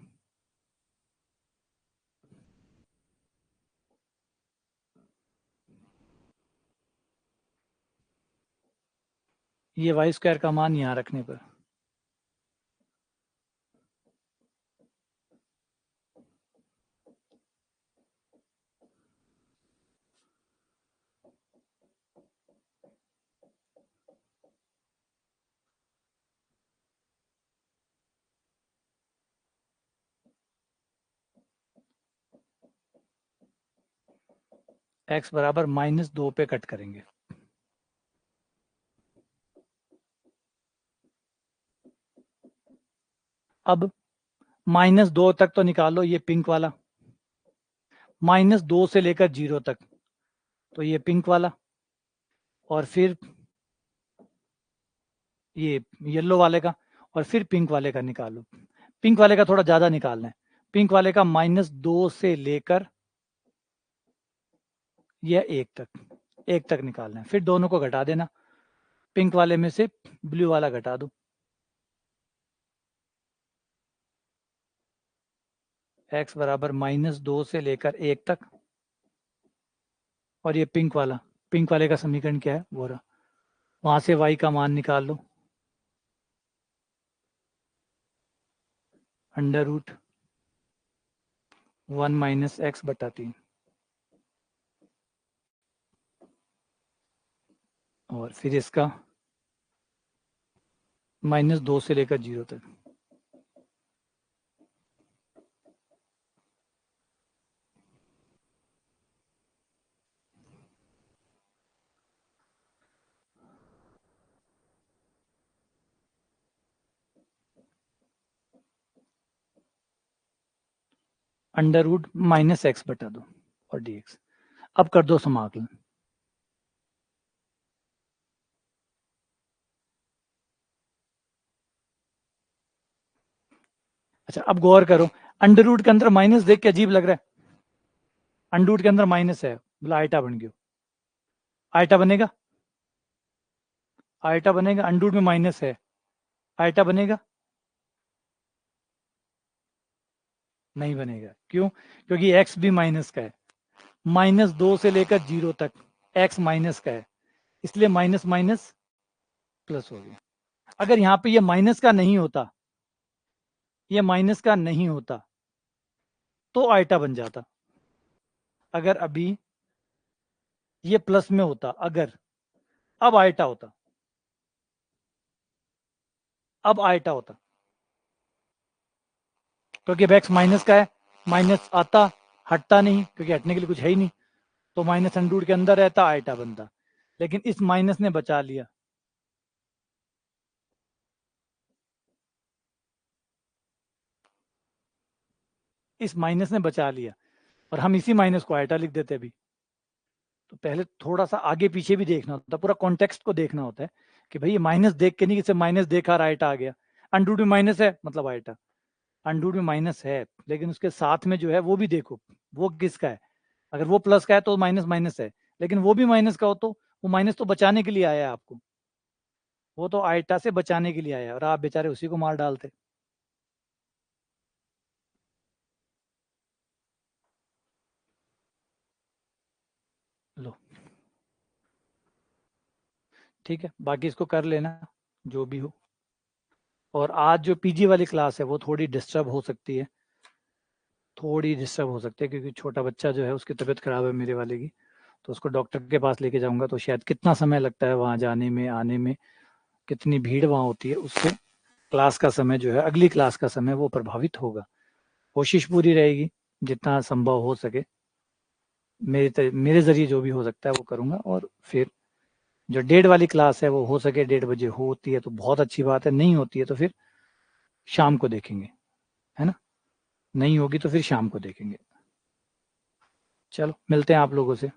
ये y² का मान यहाँ रखने पर x बराबर -2 पे कट करेंगे। अब -2 तक तो निकालो, ये पिंक वाला, -2 से लेकर 0 तक, तो ये पिंक वाला, और फिर ये येलो वाले का, और फिर पिंक वाले का निकालो। पिंक वाले का थोड़ा ज्यादा निकालना है। पिंक वाले का -2 से लेकर यह 1 तक निकालना है। फिर दोनों को घटा देना, पिंक वाले में से ब्लू वाला घटा दो। x बराबर -2 से लेकर 1 तक, और ये पिंक वाले का समीकरण क्या है? वो रहा। वहां से y का मान निकाल लो, √1 - x/3, और फिर इसका -2 से लेकर 0 तक। √-x/2 और dx। अब कर दो समाकलन। अच्छा, अब गौर करो, अंडर रूट के अंदर माइनस देख के अजीब लग रहा है। अंडर रूट के अंदर माइनस है, बोला आइटा बन गया, आइटा बनेगा, आइटा बनेगा, अंडर रूट में माइनस है, आइटा बनेगा, नहीं बनेगा। क्यों? क्योंकि एक्स भी माइनस का है, -2 से लेकर 0 तक एक्स माइनस का है, इसलिए माइनस माइनस प्लस हो गया। अगर यहाँ पे ये माइनस का नहीं होता, ये माइनस का नहीं होता तो आइटा बन जाता। अगर अभी ये प्लस में होता, अगर अब आइटा होता, अब आइटा होता, क्योंकि अब एक्स माइनस का है, माइनस आता, हटता नहीं, क्योंकि हटने के लिए कुछ है ही नहीं, तो माइनस अंडर रूट के अंदर रहता, आइटा बनता। लेकिन इस माइनस ने बचा लिया, इस माइनस ने बचा लिया, और हम इसी माइनस को आइटा लिख देते अभी। तो पहले थोड़ा सा आगे पीछे भी देखना होता है, पूरा कॉन्टेक्स्ट को देखना होता है कि भाई ये माइनस देख के नहीं कि सिर्फ माइनस देखा और आइटा आ गया। अंडर रूट में माइनस है मतलब आइटा, अंडर रूट में माइनस है लेकिन उसके साथ में जो है वो भी देखो, वो किसका है। अगर वो प्लस का है तो माइनस माइनस है, लेकिन वो भी माइनस का हो तो वो माइनस तो बचाने के लिए आया है आपको, वो तो आइटा से बचाने के लिए आया है, और आप बेचारे उसी को मार डालते। लो ठीक है, बाकी इसको कर लेना जो भी हो। और आज जो पीजी वाली क्लास है वो थोड़ी डिस्टर्ब हो सकती है, थोड़ी डिस्टर्ब हो सकती है, क्योंकि छोटा बच्चा जो है उसकी तबीयत खराब है मेरे वाले की, तो उसको डॉक्टर के पास लेके जाऊंगा, तो शायद कितना समय लगता है वहाँ जाने में आने में, कितनी भीड़ वहाँ होती है, उससे क्लास का समय जो है, अगली क्लास का समय वो प्रभावित होगा। कोशिश पूरी रहेगी जितना संभव हो सके, मेरे जरिए जो भी हो सकता है वो करूंगा। और फिर जो 1:30 वाली क्लास है वो हो सके 1:30 बजे होती है तो बहुत अच्छी बात है, नहीं होती है तो फिर शाम को देखेंगे, है ना, नहीं होगी तो फिर शाम को देखेंगे। चलो मिलते हैं आप लोगों से।